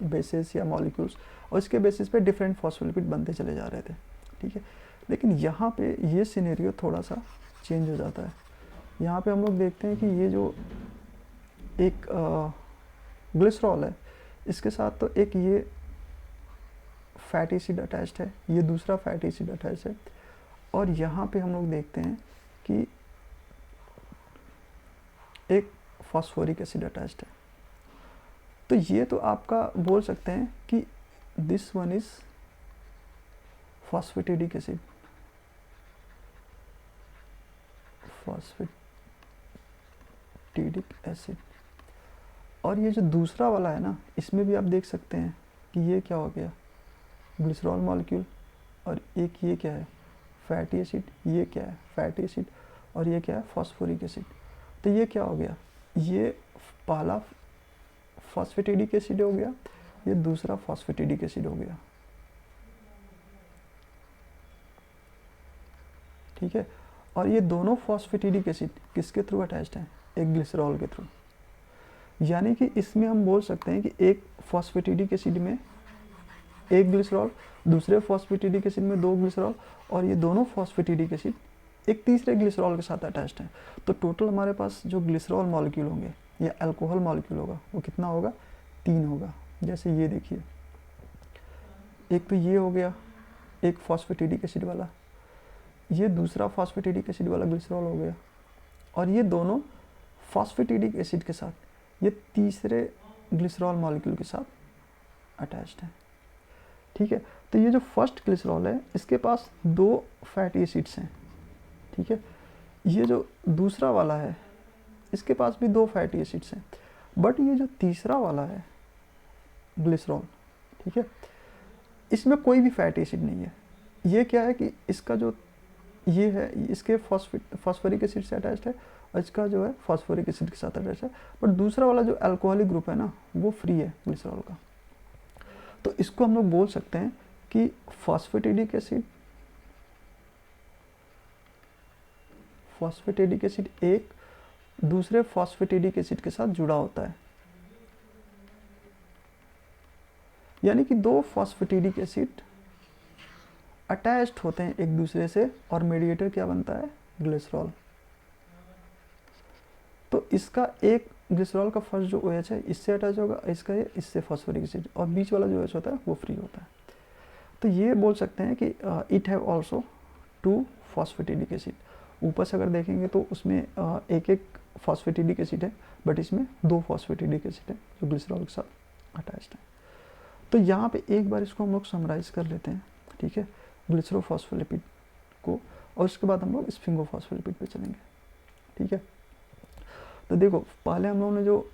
बेसिस या मॉलिक्यूल्स, और इसके बेसिस पे डिफरेंट फॉस्फोलिपिड बनते चले जा रहे थे, ठीक है। लेकिन यहाँ पे ये सिनेरियो थोड़ा सा चेंज हो जाता है। यहाँ पे हम लोग देखते हैं कि ये जो एक ग्लिसरॉल है इसके साथ तो एक ये फैटी एसिड अटैच्ड है, ये दूसरा फैटी एसिड अटैच्ड है, और यहाँ पे हम लोग देखते हैं कि एक फॉस्फोरिक एसिड अटैच्ड है। तो ये तो आपका बोल सकते हैं कि this one is phosphatidic acid, और ये जो दूसरा वाला है ना इसमें भी आप देख सकते हैं कि ये क्या हो गया, ग्लिसरॉल मॉलिक्यूल, और एक ये क्या है फैटी एसिड, ये क्या है फैटी एसिड, और ये क्या है फॉस्फोरिक एसिड। तो ये क्या हो गया, ये पहला फॉस्फेटिडिक एसिड हो गया, ये दूसरा फॉस्फेटिडिक एसिड हो गया, ठीक है। और ये दोनों फॉस्फेटिडिक एसिड किसके थ्रू अटैच्ड हैं, एक ग्लिसरॉल के थ्रू। यानी कि इसमें हम बोल सकते हैं कि एक फॉस्फेटिडिक एसिड में एक ग्लिसरॉल, दूसरे फॉस्फेटिडिक एसिड में दो ग्लिसरॉल, और ये दोनों फॉस्फेटिडिक एसिड एक तीसरे ग्लिसरॉल के साथ अटैच्ड हैं। तो टोटल हमारे पास जो ग्लिसरॉल मॉलिक्यूल होंगे या अल्कोहल मॉलिक्यूल होगा वो कितना होगा, 3 होगा। जैसे ये देखिए, एक तो ये हो गया एक फॉस्फेटिडिक एसिड वाला, ये दूसरा फॉस्फेटिडिक एसिड वाला ग्लिसरॉल हो गया, और ये दोनों फॉस्फेटिडिक एसिड के साथ ये तीसरे ग्लिसरॉल मॉलिक्यूल के साथ अटैच्ड है, ठीक है। तो ये जो फर्स्ट ग्लिसरॉल है इसके पास 2 फैटी एसिड्स हैं, ठीक है। ये जो दूसरा वाला है इसके पास भी 2 फैटी एसिड्स हैं, बट ये जो तीसरा वाला है ग्लिसरॉल, ठीक है, इसमें कोई भी फैटी एसिड नहीं है। ये क्या है कि इसका जो ये है इसके फॉस्फोरिक एसिड से अटैच्ड है, और इसका जो है फॉस्फोरिक एसिड के साथ अटैच्ड है, बट दूसरा वाला जो अल्कोहलिक ग्रुप है ना वो फ्री है ग्लिसरॉल का। तो इसको हम लोग बोल सकते हैं कि फॉस्फेटिडिक एसिड एक दूसरे फॉस्फेटिडिक एसिड के साथ जुड़ा होता है, यानी कि 2 फॉस्फेटिडिक एसिड अटैच्ड होते हैं एक दूसरे से, और मेडिएटर क्या बनता है, ग्लिसरॉल। तो इसका एक ग्लिसरॉल का फर्स्ट जो OH है इससे अटैच होगा, इसका ये इससे फॉस्फोरिक एसिड, और बीच वाला जो OH होता है वो फ्री होता है। तो ये बोल सकते हैं कि it have also 2 phosphatidic acid. ऊपर से अगर देखेंगे तो उसमें एक एक फॉस्फेटिडिक एसिड है, बट इसमें 2 फॉस्फेटिडिक एसिड है जो ग्लिसरॉल के साथ अटैच्ड है। तो यहाँ पे एक बार इसको हम लोग समराइज कर लेते हैं, ठीक है, ग्लिसरोफॉस्फोलिपिड को, और उसके बाद हम लोग स्फिंगोफॉस्फोलिपिड पे चलेंगे, ठीक है। तो देखो पहले हम लोगों ने जो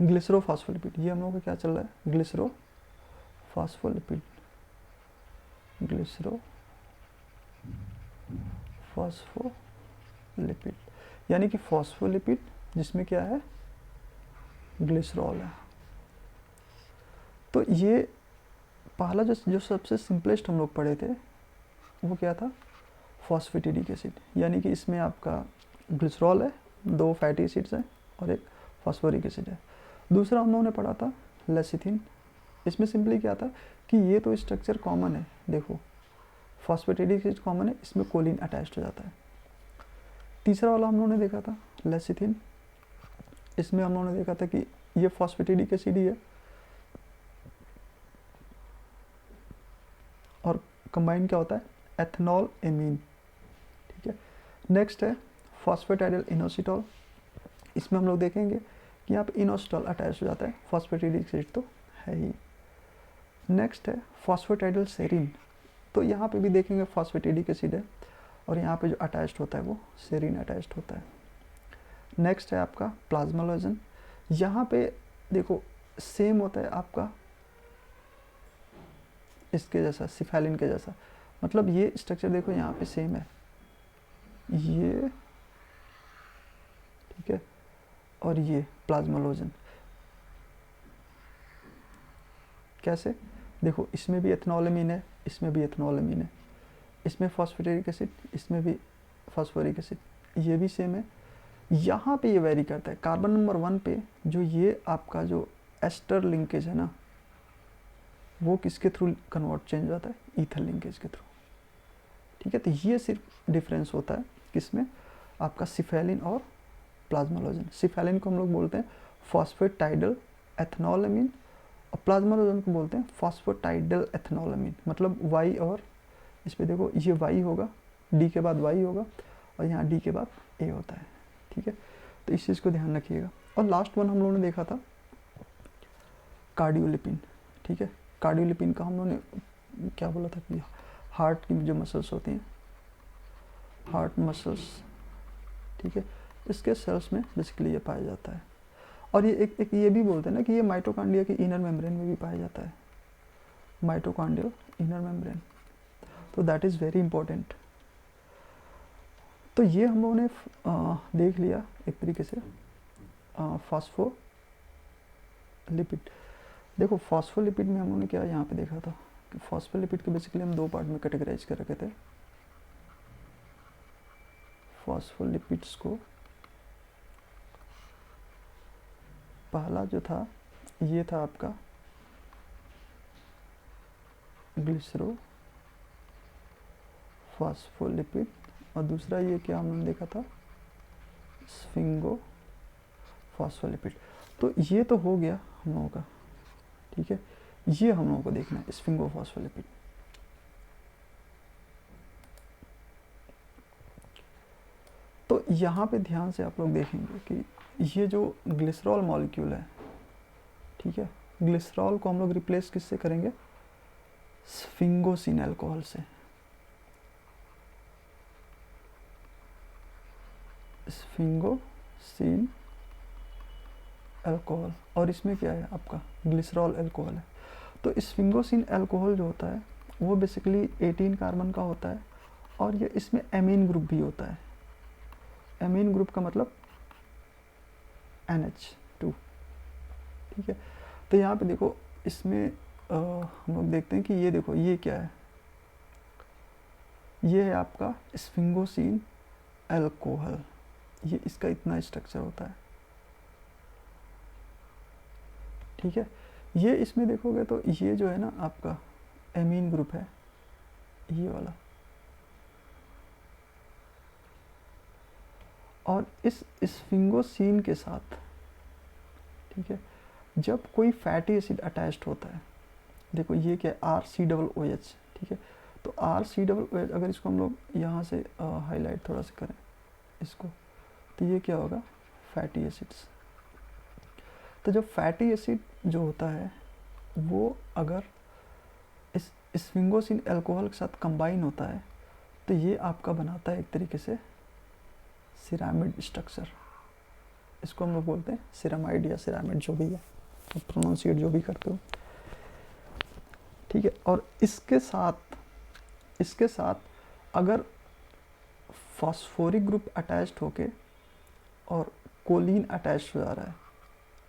ग्लिसरोफॉस्फोलिपिड, ये हम लोगों का क्या चल रहा है, ग्लिसरोफॉस्फोलिपिड, ग्लिसरोफॉस्फोलिपिड यानी कि फॉस्फोलिपिड जिसमें क्या है, ग्लिसरॉल है। तो ये पहला जो सबसे सिंपलेस्ट हम लोग पढ़े थे वो क्या था, फॉस्फेटिडिक एसिड, यानी कि इसमें आपका ग्लिसरॉल है, 2 फैटी एसिड्स हैं और एक फॉस्फोरिक एसिड है। दूसरा हम लोगों ने पढ़ा था लेसिथिन, इसमें सिंपली क्या था कि ये तो स्ट्रक्चर कॉमन है, देखो फॉस्फेटिडिक एसिड कॉमन है, इसमें कोलिन अटैच्ड हो जाता है। तीसरा वाला हम लोगों ने देखा था लेसिथिन, इसमें हम लोगों ने देखा था कि ये फॉस्फेटिडिक एसिड ही है, और कंबाइन क्या होता है, एथनॉल एमीन, ठीक है। नेक्स्ट है फॉस्फेटाइडल इनोसिटॉल, इसमें हम लोग देखेंगे कि यहाँ पे इनोसिटॉल अटैच हो जाता है, फॉस्फेटिडिक एसिड तो है ही। नेक्स्ट है फॉस्फेटाइडल सेरीन, तो यहाँ पे भी देखेंगे फॉस्फेटिडिक एसिड है, और यहाँ पे जो अटैच्ड होता है वो सेरीन अटैच्ड होता है। नेक्स्ट है आपका प्लाज्मालोजन, यहाँ पे देखो सेम होता है आपका इसके जैसा, सिफेलिन के जैसा, मतलब ये स्ट्रक्चर देखो यहाँ पे सेम है, ये ठीक है, और ये प्लाज्मालोजन कैसे, देखो इसमें भी एथनॉलमीन है, इसमें भी एथनॉलमीन है, इसमें फॉस्फेटिक एसिड, इसमें भी फॉस्फोरिक एसिड, ये भी सेम है। यहाँ पे ये वेरी करता है, कार्बन नंबर 1 पे जो ये आपका जो एस्टर लिंकेज है ना वो किसके थ्रू कन्वर्ट चेंज हो जाता है, ईथर लिंकेज के थ्रू, ठीक है। तो ये सिर्फ डिफरेंस होता है किसमें, आपका सिफेलिन और प्लाज्मालोजन। सिफेलिन को हम लोग बोलते हैं फॉस्फेटाइडल एथनॉलमीन, और प्लाज्मालोजन को बोलते हैं फॉस्फेटाइडल एथनॉलमीन, मतलब वाई, और इस पे देखो ये वाई होगा, डी के बाद वाई होगा, और यहाँ डी के बाद ए होता है, ठीक है। तो इस चीज़ को ध्यान रखिएगा। और लास्ट वन हम लोगों ने देखा था कार्डियोलिपिन, ठीक है। कार्डियोलिपिन का हम लोगों ने क्या बोला था कि हार्ट की जो मसल्स होती हैं, हार्ट मसल्स, ठीक है, इसके सेल्स में बेसिकली ये पाया जाता है। और ये एक ये भी बोलते हैं ना कि ये माइटोकॉन्ड्रिया के इनर मेम्ब्रेन में भी पाया जाता है, माइटोकॉन्ड्रियल इनर मेम्ब्रेन। तो दैट इज़ वेरी इंपॉर्टेंट। तो ये हम लोगों ने देख लिया एक तरीके से फॉस्फोलिपिड। देखो फॉस्फोलिपिड में हम लोगों ने क्या यहाँ पे देखा था कि फॉस्फोलिपिड के बेसिकली हम 2 पार्ट में कैटेगराइज कर रखे थे। फॉस्फोलिपिड्स को पहला जो था ये था आपका ग्लिसरो फॉस्फोलिपिड, और दूसरा ये क्या हमने देखा था स्फिंगो फॉस्फोलिपिड। तो ये तो हो गया हम लोगों का, ठीक है। ये हम लोगों को देखना है स्फिंगो फॉस्फोलिपिड। तो यहाँ पे ध्यान से आप लोग देखेंगे कि ये जो ग्लिसरॉल मॉलिक्यूल है, ठीक है, ग्लिसरॉल को हम लोग रिप्लेस किससे करेंगे, स्फिंगोसिन अल्कोहल से। स्फिंगोसिन अल्कोहल, और इसमें क्या है आपका ग्लिसरॉल अल्कोहल है। तो स्फिंगोसिन अल्कोहल जो होता है वो बेसिकली 18 कार्बन का होता है, और ये इसमें एमीन ग्रुप भी होता है। एमीन ग्रुप का मतलब NH2, ठीक है। तो यहाँ पे देखो इसमें हम लोग देखते हैं कि ये देखो ये क्या है, ये है आपका स्फिंगोसिन अल्कोहल। ये इसका इतना स्ट्रक्चर होता है, ठीक है। ये इसमें देखोगे तो ये जो है ना आपका एमीन ग्रुप है, ये वाला। और इस स्फिंगोसिन के साथ, ठीक है, जब कोई फैटी एसिड अटैच्ड होता है, देखो ये क्या है RCOOH, ठीक है। तो RCOOH अगर इसको हम लोग यहाँ से हाईलाइट थोड़ा सा करें इसको, तो ये क्या होगा फैटी एसिड्स। तो जब फैटी एसिड जो होता है वो अगर इस स्फिंगोसिन अल्कोहल के साथ कंबाइन होता है तो ये आपका बनाता है एक तरीके से सिरामिड स्ट्रक्चर। इसको हम लोग बोलते हैं सिरामाइड या सिरामिड, जो भी है तो प्रोनाउंसिएट जो भी करते हो, ठीक है। और इसके साथ अगर फॉस्फोरिक ग्रुप अटैच्ड होके और कोलिन अटैच्ड हो जा रहा है,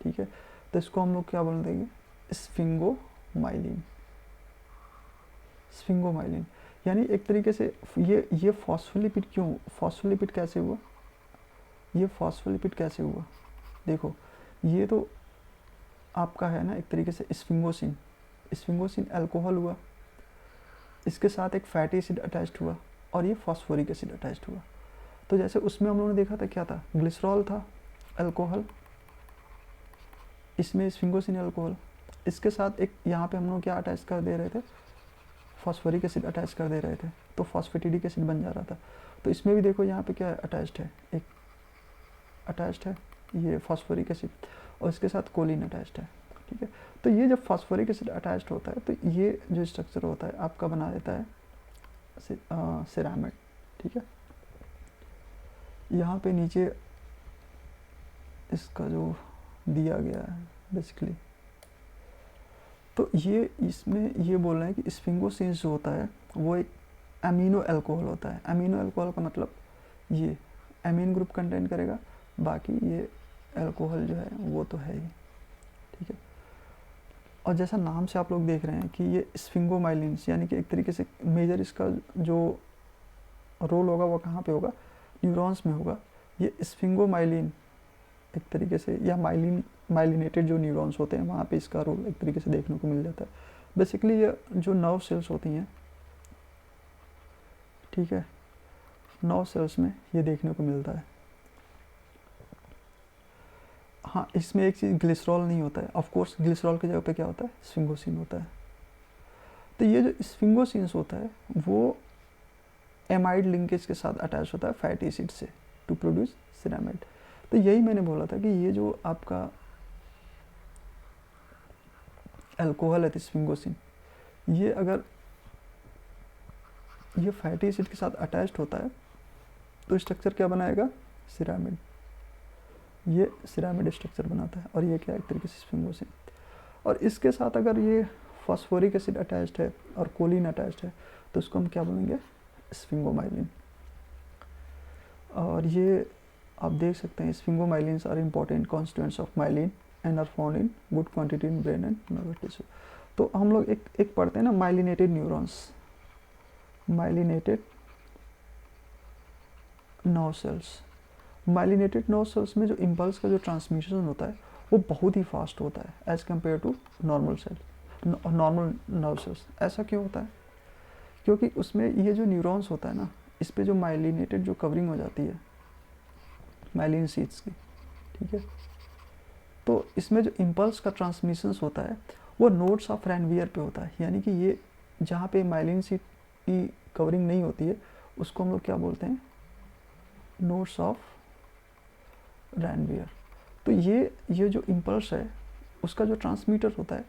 ठीक है, तो इसको हम लोग क्या बोल देंगे स्फिंगोमाइलिन। स्फिंगोमाइलिन यानी एक तरीके से ये फॉस्फोलिपिड क्यों, फॉस्फोलिपिड कैसे हुआ, ये फॉस्फोलिपिड कैसे हुआ, देखो ये तो आपका है ना एक तरीके से स्फिंगोसिन अल्कोहल हुआ, इसके साथ एक फैटी एसिड अटैच्ड हुआ और ये फॉस्फोरिक एसिड अटैच्ड हुआ। तो जैसे उसमें हम लोगों ने देखा था क्या था, ग्लिसरॉल था अल्कोहल, इसमें स्फिंगोसिन अल्कोहल, इसके साथ एक यहाँ पे हम लोग क्या अटैच कर दे रहे थे, फॉस्फोरिक एसिड अटैच कर दे रहे थे, तो फॉस्फेटिडिक एसिड बन जा रहा था। तो इसमें भी देखो यहाँ पे क्या अटैच्ड है, एक अटैच्ड है ये फॉस्फोरिक एसिड, और इसके साथ कोलिन अटैच्ड है, ठीक है। तो ये जब फॉस्फोरिक एसिड अटैच्ड होता है तो ये जो स्ट्रक्चर होता है आपका बना देता है सिरामिड, ठीक है। यहाँ पे नीचे इसका जो दिया गया है बेसिकली, तो ये इसमें ये बोल रहे हैं कि स्फिंगोसिन जो होता है वो एक अमीनो अल्कोहल होता है। अमीनो अल्कोहल का मतलब ये अमीन ग्रुप कंटेन करेगा, बाकी ये अल्कोहल जो है वो तो है ही, ठीक है। और जैसा नाम से आप लोग देख रहे हैं कि ये स्फिंगोमाइलिन्स यानी कि एक तरीके से मेजर इसका जो रोल होगा वो कहाँ पे होगा, न्यूरॉन्स में होगा। ये स्फिंगोमाइलिन एक तरीके से या माइलिनेटेड जो न्यूरॉन्स होते हैं वहाँ पे इसका रोल एक तरीके से देखने को मिल जाता है। बेसिकली ये जो नर्व सेल्स होती हैं, ठीक है, नर्व सेल्स में ये देखने को मिलता है। हाँ, इसमें एक चीज़ ग्लिसरॉल नहीं होता है, ऑफ कोर्स ग्लिसरॉल की जगह पे क्या होता है स्फिंगोसिन होता है। तो ये जो स्फिंगोसिन्स होता है वो एमाइड लिंकेज के साथ अटैच होता है फैटी एसिड से टू प्रोड्यूस सिरामिड। तो यही मैंने बोला था कि ये जो आपका अल्कोहल है स्फिंगोसिन, ये अगर ये फैटी एसिड के साथ अटैच्ड होता है तो स्ट्रक्चर क्या बनाएगा सिरामिड, ये सिरामिड स्ट्रक्चर बनाता है। और ये क्या एक तरीके से स्फिंगोसिन, और इसके साथ अगर ये फॉस्फोरिक एसिड अटैच्ड है और कोलिन अटैच्ड है तो उसको हम क्या बोलेंगे, स्फिंगोमाइलिन। और ये आप देख सकते हैं sphingomyelins are important constituents of myelin and are found in good quantity in brain and nervous tissue. तो हम लोग एक पढ़ते हैं ना, myelinated neurons, myelinated nerve cells. Myelinated nerve cells में जो इम्पल्स का जो ट्रांसमिशन होता है वो बहुत ही फास्ट होता है as compare to normal cell, normal nerve cells. ऐसा क्यों होता है? क्योंकि उसमें ये जो न्यूरॉन्स होता है ना, इस पे जो माइलिनेटेड जो कवरिंग हो जाती है माइलिन शीट्स की, ठीक है, तो इसमें जो इम्पल्स का ट्रांसमिशन होता है वो नोड्स ऑफ रैनवियर पे होता है। यानी कि ये जहाँ पे माइलिन शीट की कवरिंग नहीं होती है उसको हम लोग क्या बोलते हैं, नोड्स ऑफ रैनवियर। तो ये जो इम्पल्स है उसका जो ट्रांसमीटर होता है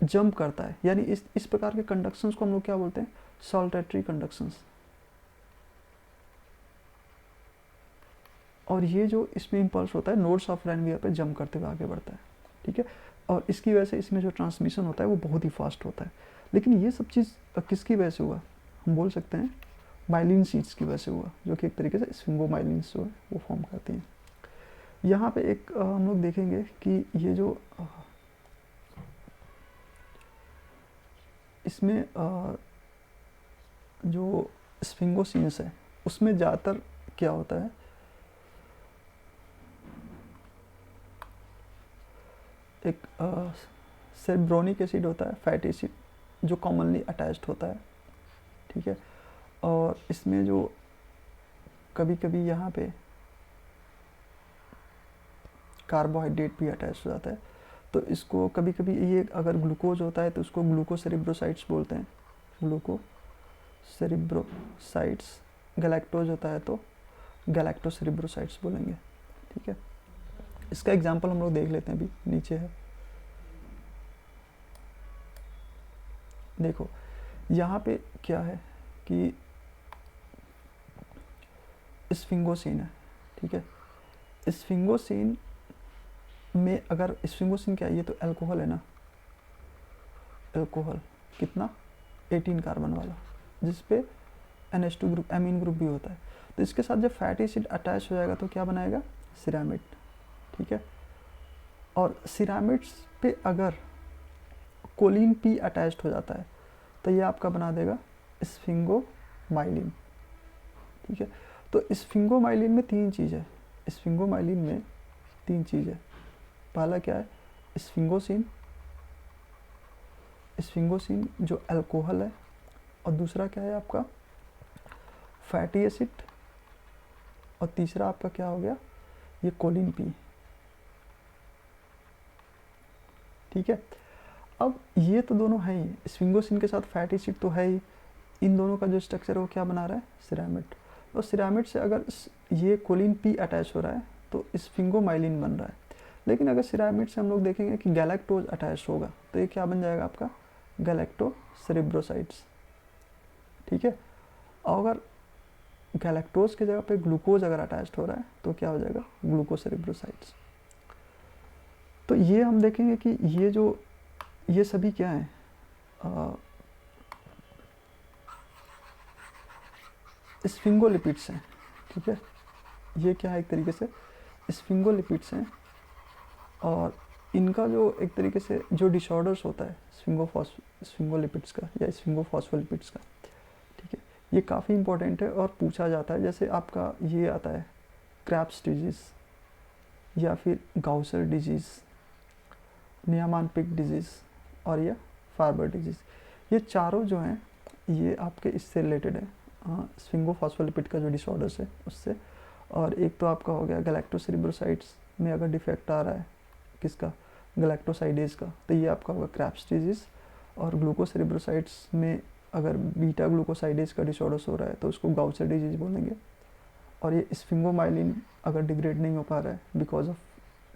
जंप करता है, यानी इस प्रकार के कंडक्शंस को हम लोग क्या बोलते हैं, सॉल्टेटरी कंडक्शंस। और ये जो इसमें इम्पल्स होता है नोड्स ऑफ रैनवियर पे जंप करते हुए आगे बढ़ता है, ठीक है, और इसकी वजह से इसमें जो ट्रांसमिशन होता है वो बहुत ही फास्ट होता है। लेकिन ये सब चीज़ किसकी वजह से हुआ, हम बोल सकते हैं माइलिन शीट्स की वजह से हुआ, जो कि एक तरीके से स्फिंगोमाइलिन्स जो है वो फॉर्म करती हैं। यहाँ पे एक हम लोग देखेंगे कि ये जो इसमें जो स्फिंगोसिन्स है उसमें ज़्यादातर क्या होता है, एक सेरेब्रोनिक एसिड होता है, फैटी एसिड जो कॉमनली अटैच्ड होता है, ठीक है, और इसमें जो कभी कभी यहाँ पे कार्बोहाइड्रेट भी अटैच हो जाता है। तो इसको कभी कभी ये अगर ग्लूकोज होता है तो उसको ग्लूकोसेरिब्रोसाइट्स बोलते हैं, ग्लूकोसेरिब्रोसाइट्स। गैलेक्टोज होता है तो गैलेक्टोसेरिब्रोसाइट्स बोलेंगे, ठीक है। इसका एग्जांपल हम लोग देख लेते हैं, अभी नीचे है, देखो यहाँ पे क्या है कि स्फिंगोसिन है, ठीक है। स्फिंगोसिन में अगर स्फिंगोसिन क्या है, ये तो अल्कोहल है ना, अल्कोहल कितना 18 कार्बन वाला, जिस पे NH2 ग्रुप, एमीन ग्रुप भी होता है। तो इसके साथ जब फैटी एसिड अटैच हो जाएगा तो क्या बनाएगा, सिरामिड, ठीक है। और सिरामिड्स पे अगर कोलिन P अटैच्ड हो जाता है तो ये आपका बना देगा स्फिंगोमाइलिन, ठीक है। तो स्फिंगोमाइलिन में तीन चीज़ है, स्फिंगोमाइलिन में तीन चीज़ है। पहला क्या है, स्फिंगोसिन, स्फिंगोसिन जो अल्कोहल है, और दूसरा क्या है आपका फैटी एसिड, और तीसरा आपका क्या हो गया, ये कोलिन P, ठीक है। अब ये तो दोनों है ही, स्फिंगोसिन के साथ फैटी एसिड तो है ही, इन दोनों का जो स्ट्रक्चर है वो क्या बना रहा है, सिरामिड। और सिरामिड से अगर ये कोलिन P अटैच हो रहा है तो स्फिंगोमाइलिन बन रहा है। लेकिन अगर सिरामिड से हम लोग देखेंगे कि गैलेक्टोज अटैच होगा तो ये क्या बन जाएगा आपका, गैलेक्टोसेरिब्रोसाइट्स, ठीक है। और अगर गैलेक्टोज की जगह पे ग्लूकोज अगर अटैच हो रहा है तो क्या हो जाएगा, ग्लूकोसेरिब्रोसाइट्स। तो ये हम देखेंगे कि ये सभी क्या है, स्फिंगोलिपिड्स हैं, ठीक है। ये क्या है, एक तरीके से स्फिंगोलिपिड्स हैं, और इनका जो एक तरीके से जो डिसऑर्डर्स होता है स्फिंगोलिपिड्स का या स्फिंगोफॉस्फोलिपिड्स का, ठीक है, ये काफ़ी इंपॉर्टेंट है और पूछा जाता है। जैसे आपका ये आता है क्रैप्स डिजीज़, या फिर गाउसर डिजीज़, नियामान पिक डिजीज़, और या फार्बर डिजीज़। ये चारों जो हैं ये आपके इससे रिलेटेड है, स्फिंगोफॉस्फोलिपिड का जो डिसऑर्डर्स है उससे। और एक तो आपका हो गया गैलेक्टोसेरिब्रोसाइट्स में अगर डिफेक्ट आ रहा है किसका, गैलेक्टोसाइडेज का, तो ये आपका होगा क्रैप्स डिजीज़। और ग्लूकोसेरिब्रोसाइट्स में अगर बीटा ग्लूकोसाइडेज का डिसऑर्डर्स हो रहा है तो उसको गाउसर डिजीज़ बोलेंगे। और ये स्फिंगोमाइलिन अगर डिग्रेड नहीं हो पा रहा है because of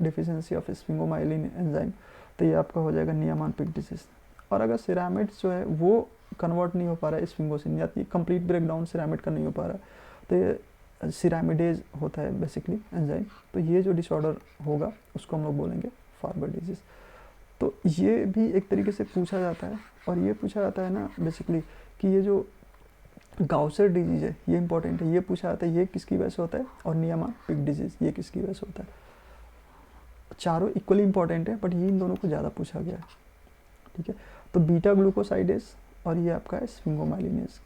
deficiency of sphingomyelin enzyme तो ये आपका हो जाएगा नियामान पिक डिजीज़। और अगर सिरामिड्स जो है वो कन्वर्ट नहीं हो पा रहा है स्फिंगोसिन, या कंप्लीट ब्रेकडाउन सिरामिड का नहीं हो पा रहा है, तो ये सिरामिडेज होता है बेसिकली एंजाइम, तो ये जो डिसऑर्डर होगा उसको हम लोग बोलेंगे फार्बर डिजीज़। तो ये भी एक तरीके से पूछा जाता है, और ये पूछा जाता है ना बेसिकली कि ये जो गाउसर डिजीज़ है ये इंपॉर्टेंट है, ये पूछा जाता है ये किसकी वजह से होता है, और नियामा-पिग डिजीज़ ये किसकी वजह से होता है। चारों इक्वली इंपॉर्टेंट है, बट ये इन दोनों को ज़्यादा पूछा गया है, ठीक है। तो बीटा ग्लूकोसाइडेज और ये आपका है स्फिंगोमाइलिनेज।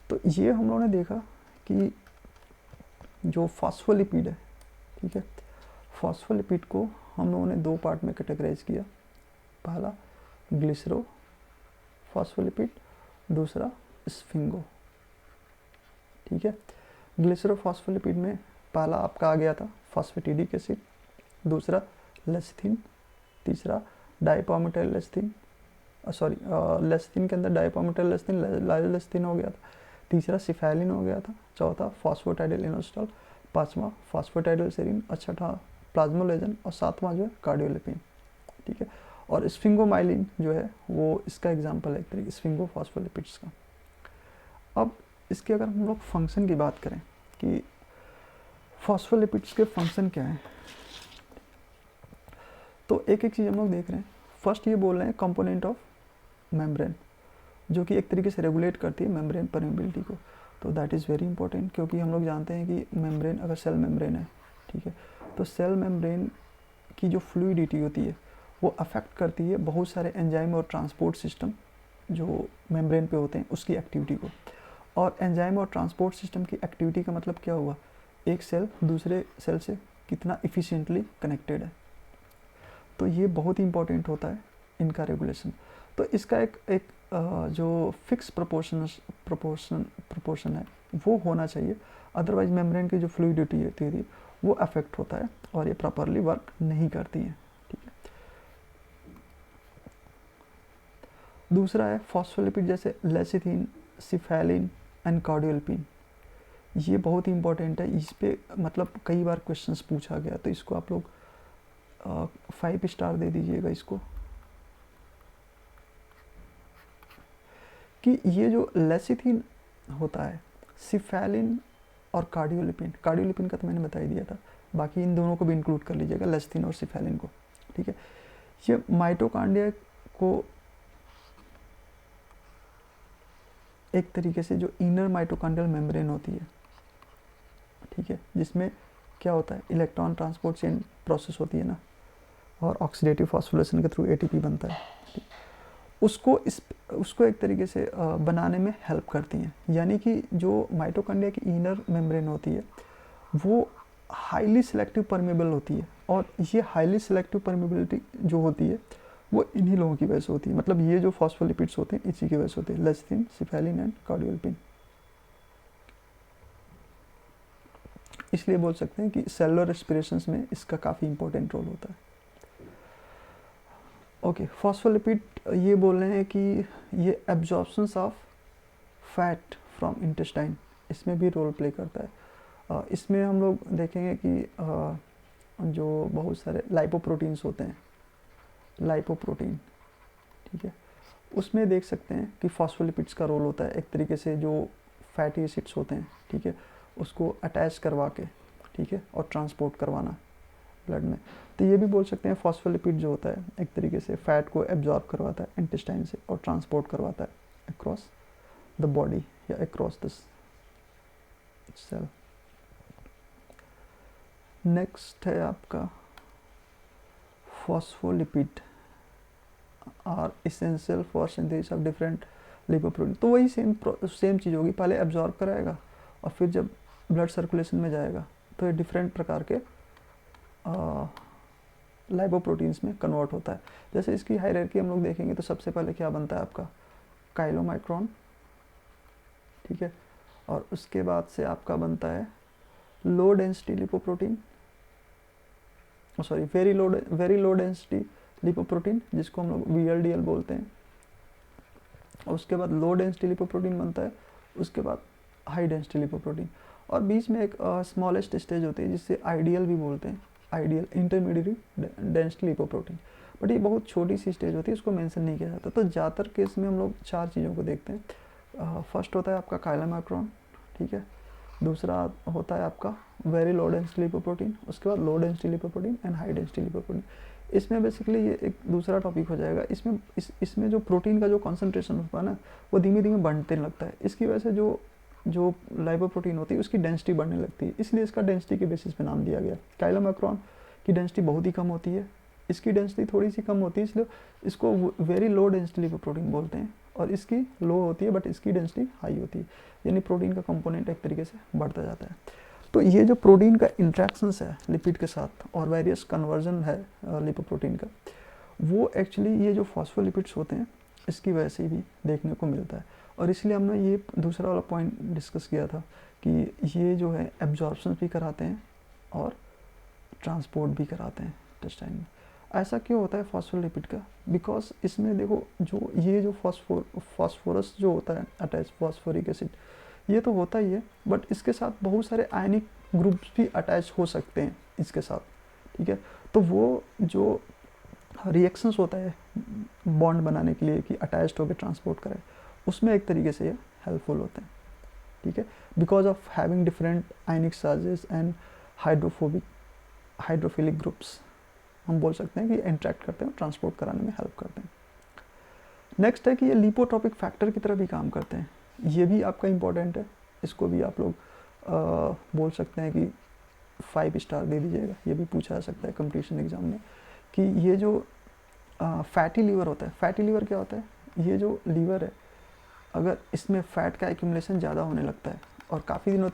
तो ये हम लोगों ने देखा कि जो फॉस्फोलिपिड है, ठीक है, फॉस्फोलिपिड को हम लोगों ने दो पार्ट में कैटेगराइज किया। पहला ग्लिसरो फॉस्फोलिपिड, दूसरा स्फिंगो, ठीक है। ग्लिसरो फॉस्फोलिपिड में पहला आपका आ गया था फॉस्फेटिडिक एसिड, दूसरा लेसिथिन, तीसरा डाइपॉमिटाइल लेसिथिन, लेसिथिन के अंदर डाइपॉमिटाइल लेसिथिन, लेसिथिन हो गया था, तीसरा सिफेलिन हो गया था, चौथा फॉस्फोटाइडल इनोस्टॉल, पांचवा फॉस्फोटाइडल सेरिन, और छठा प्लाज्मोलेजन, और सातवां जो है कार्डियोलिपिन, ठीक है। और स्फिंगोमाइलिन जो है वो इसका एग्जांपल है एक तरीके स्फिंगोफॉस्फोलिपिड्स का। अब इसके अगर हम लोग फंक्शन की बात करें कि फॉस्फोलिपिड्स के फंक्शन क्या हैं, तो एक एक चीज़ हम लोग देख रहे हैं। फर्स्ट ये बोल रहे हैं कंपोनेंट ऑफ मेम्ब्रेन, जो कि एक तरीके से रेगुलेट करती है मेम्ब्रेन परमेबिलिटी को। तो दैट इज़ वेरी इंपॉर्टेंट, क्योंकि हम लोग जानते हैं कि मेम्ब्रेन अगर सेल मेम्ब्रेन है, ठीक है, तो सेल मेम्ब्रेन की जो फ्लूइडिटी होती है वो अफेक्ट करती है बहुत सारे एंजाइम और ट्रांसपोर्ट सिस्टम जो मेम्ब्रेन पे होते हैं उसकी एक्टिविटी को। और एंजाइम और ट्रांसपोर्ट सिस्टम की एक्टिविटी का मतलब क्या हुआ, एक सेल दूसरे सेल से कितना इफ़िशिएंटली कनेक्टेड है। तो ये बहुत ही इंपॉर्टेंट होता है इनका रेगुलेशन। तो इसका एक जो फिक्स प्रोपोर्शन है वो होना चाहिए, अदरवाइज मेम्ब्रेन की जो फ्लूइडिटी होती है वो अफेक्ट होता है और ये प्रॉपरली वर्क नहीं करती है, ठीक है। दूसरा है फॉस्फोलिपिड, जैसे लेसिथिन, सिफेलिन एंड कार्डियोलिपिन, ये बहुत ही इंपॉर्टेंट है। इस पे मतलब कई बार क्वेश्चंस पूछा गया, तो इसको आप लोग 5 स्टार दे दीजिएगा इसको, कि ये जो लेसिथिन होता है, सिफेलिन और कार्डियोलिपिन का तो मैंने बता ही दिया था, बाकी इन दोनों को भी इंक्लूड कर लीजिएगा, लेसिथिन और सिफेलिन को, ठीक है। ये माइटोकॉन्ड्रिया को एक तरीके से जो इनर माइटोकॉन्ड्रियल मेम्ब्रेन होती है, ठीक है, जिसमें क्या होता है इलेक्ट्रॉन ट्रांसपोर्ट चेन प्रोसेस होती है ना, और ऑक्सीडेटिव फॉस्फोरिलेशन के थ्रू एटीपी बनता है, उसको एक तरीके से बनाने में हेल्प करती हैं। यानी कि जो माइटोकॉन्ड्रिया की इनर मेम्ब्रेन होती है वो हाईली सिलेक्टिव परमेबल होती है, और ये हाईली सिलेक्टिव परमेबिलिटी जो होती है वो इन्हीं लोगों की वजह से होती है। मतलब ये जो फॉस्फोलिपिड्स होते हैं इसी की वजह से होते हैं, लेसिथिन, सिफेलिन एंड कार्डियोलिपिन। इसलिए बोल सकते हैं कि सेलुलर रेस्पिरेशंस में इसका काफ़ी इंपॉर्टेंट रोल होता है। ओके, फॉस्फोलिपिड ये बोल रहे हैं कि ये एब्जॉर्प्शंस ऑफ फैट फ्रॉम इंटेस्टाइन, इसमें भी रोल प्ले करता है। इसमें हम लोग देखेंगे कि जो बहुत सारे लाइपोप्रोटीन्स होते हैं, लाइपोप्रोटीन, ठीक है, उसमें देख सकते हैं कि फॉस्फोलिपिड्स का रोल होता है। एक तरीके से जो फैटी एसिड्स होते हैं, ठीक है, उसको अटैच करवा के, ठीक है, और ट्रांसपोर्ट करवाना ब्लड में। तो ये भी बोल सकते हैं फॉस्फोलिपिड जो होता है एक तरीके से फैट को एब्जॉर्ब करवाता है इंटेस्टाइन से और ट्रांसपोर्ट करवाता है अक्रॉस द बॉडी या अक्रॉस द सेल। नेक्स्ट है आपका phospholipid are essential for synthesis of different lipoprotein. तो वही सेम चीज़ होगी, पहले एब्जॉर्ब कराएगा और फिर जब ब्लड सर्कुलेशन में जाएगा तो ये डिफरेंट प्रकार के लाइपोप्रोटीन्स में कन्वर्ट होता है। जैसे इसकी हायरार्की हम लोग देखेंगे तो सबसे पहले क्या बनता है आपका काइलोमाइक्रोन, ठीक है, और उसके बाद से आपका बनता है low density lipoprotein, sorry very low density lipoprotein, जिसको हम लोग VLDL बोलते हैं। और उसके बाद लो डेंसिटी लिपोप्रोटीन बनता है, उसके बाद हाई डेंसिटी लिपोप्रोटीन, और बीच में एक स्मॉलेस्ट स्टेज होती है जिससे आइडियल भी बोलते हैं, ideal intermediate density lipoprotein. But ये बहुत छोटी सी स्टेज होती है, इसको मेंशन नहीं किया जाता। तो ज़्यादातर केस में हम लोग 4 चीज़ों को देखते हैं। फर्स्ट होता है आपका काइलोमाइक्रोन, ठीक है, दूसरा होता है आपका वेरी लो डेंसिटी लिपोप्रोटीन, उसके बाद low density lipoprotein and high density lipoprotein. इसमें बेसिकली ये एक दूसरा टॉपिक हो जाएगा। इसमें जो प्रोटीन का जो कॉन्सेंट्रेशन होता है ना, वो धीमे धीमे बढ़ने लगता है। इसकी वजह से जो लाइपोप्रोटीन होती है उसकी डेंसिटी बढ़ने लगती है, इसलिए इसका डेंसिटी के बेसिस पे नाम दिया गया। काइलोमैक्रोन की डेंसिटी बहुत ही कम होती है, इसकी डेंसिटी थोड़ी सी कम होती है, इसलिए इसको वेरी लो डेंसिटी लिपोप्रोटीन बोलते हैं। और इसकी लो होती है बट इसकी डेंसिटी हाई होती है, यानी प्रोटीन का कंपोनेंट एक तरीके से बढ़ता जाता है। तो ये जो प्रोटीन का इंट्रैक्शंस है लिपिड के साथ और वेरियस कन्वर्जन है लिपोप्रोटीन का, वो एक्चुअली ये जो फॉस्फोलिपिड्स होते हैं इसकी वजह से भी देखने को मिलता है। और इसलिए हमने ये दूसरा वाला पॉइंट डिस्कस किया था कि ये जो है एब्जॉर्प्शन भी कराते हैं और ट्रांसपोर्ट भी कराते हैं इंटेस्टाइन में। ऐसा क्यों होता है फॉस्फोलिपिड का? बिकॉज इसमें देखो जो ये जो फॉस्फोरस जो होता है अटैच, फॉस्फोरिक एसिड, ये तो होता ही है, बट इसके साथ बहुत सारे आयनिक ग्रुप्स भी अटैच हो सकते हैं इसके साथ, ठीक है। तो वो जो रिएक्शंस होता है बॉन्ड बनाने के लिए कि अटैच्ड होकर ट्रांसपोर्ट करें, उसमें एक तरीके से ये हेल्पफुल होते हैं, ठीक है। Because of having different ionic charges and hydrophilic groups, हम बोल सकते हैं कि इंटरेक्ट करते हैं और ट्रांसपोर्ट कराने में हेल्प करते हैं। नेक्स्ट है कि ये लिपोट्रोपिक फैक्टर की तरह भी काम करते हैं। ये भी आपका इम्पोर्टेंट है, इसको भी आप लोग बोल सकते हैं कि 5 स्टार दे दीजिएगा। ये भी पूछा जा सकता है कंपटीशन एग्जाम में कि ये जो फैटी लीवर होता है, फैटी लीवर क्या होता है? ये जो लीवर है, अगर इसमें फ़ैट का एक्यूमुलेशन ज़्यादा होने लगता है और काफ़ी दिनों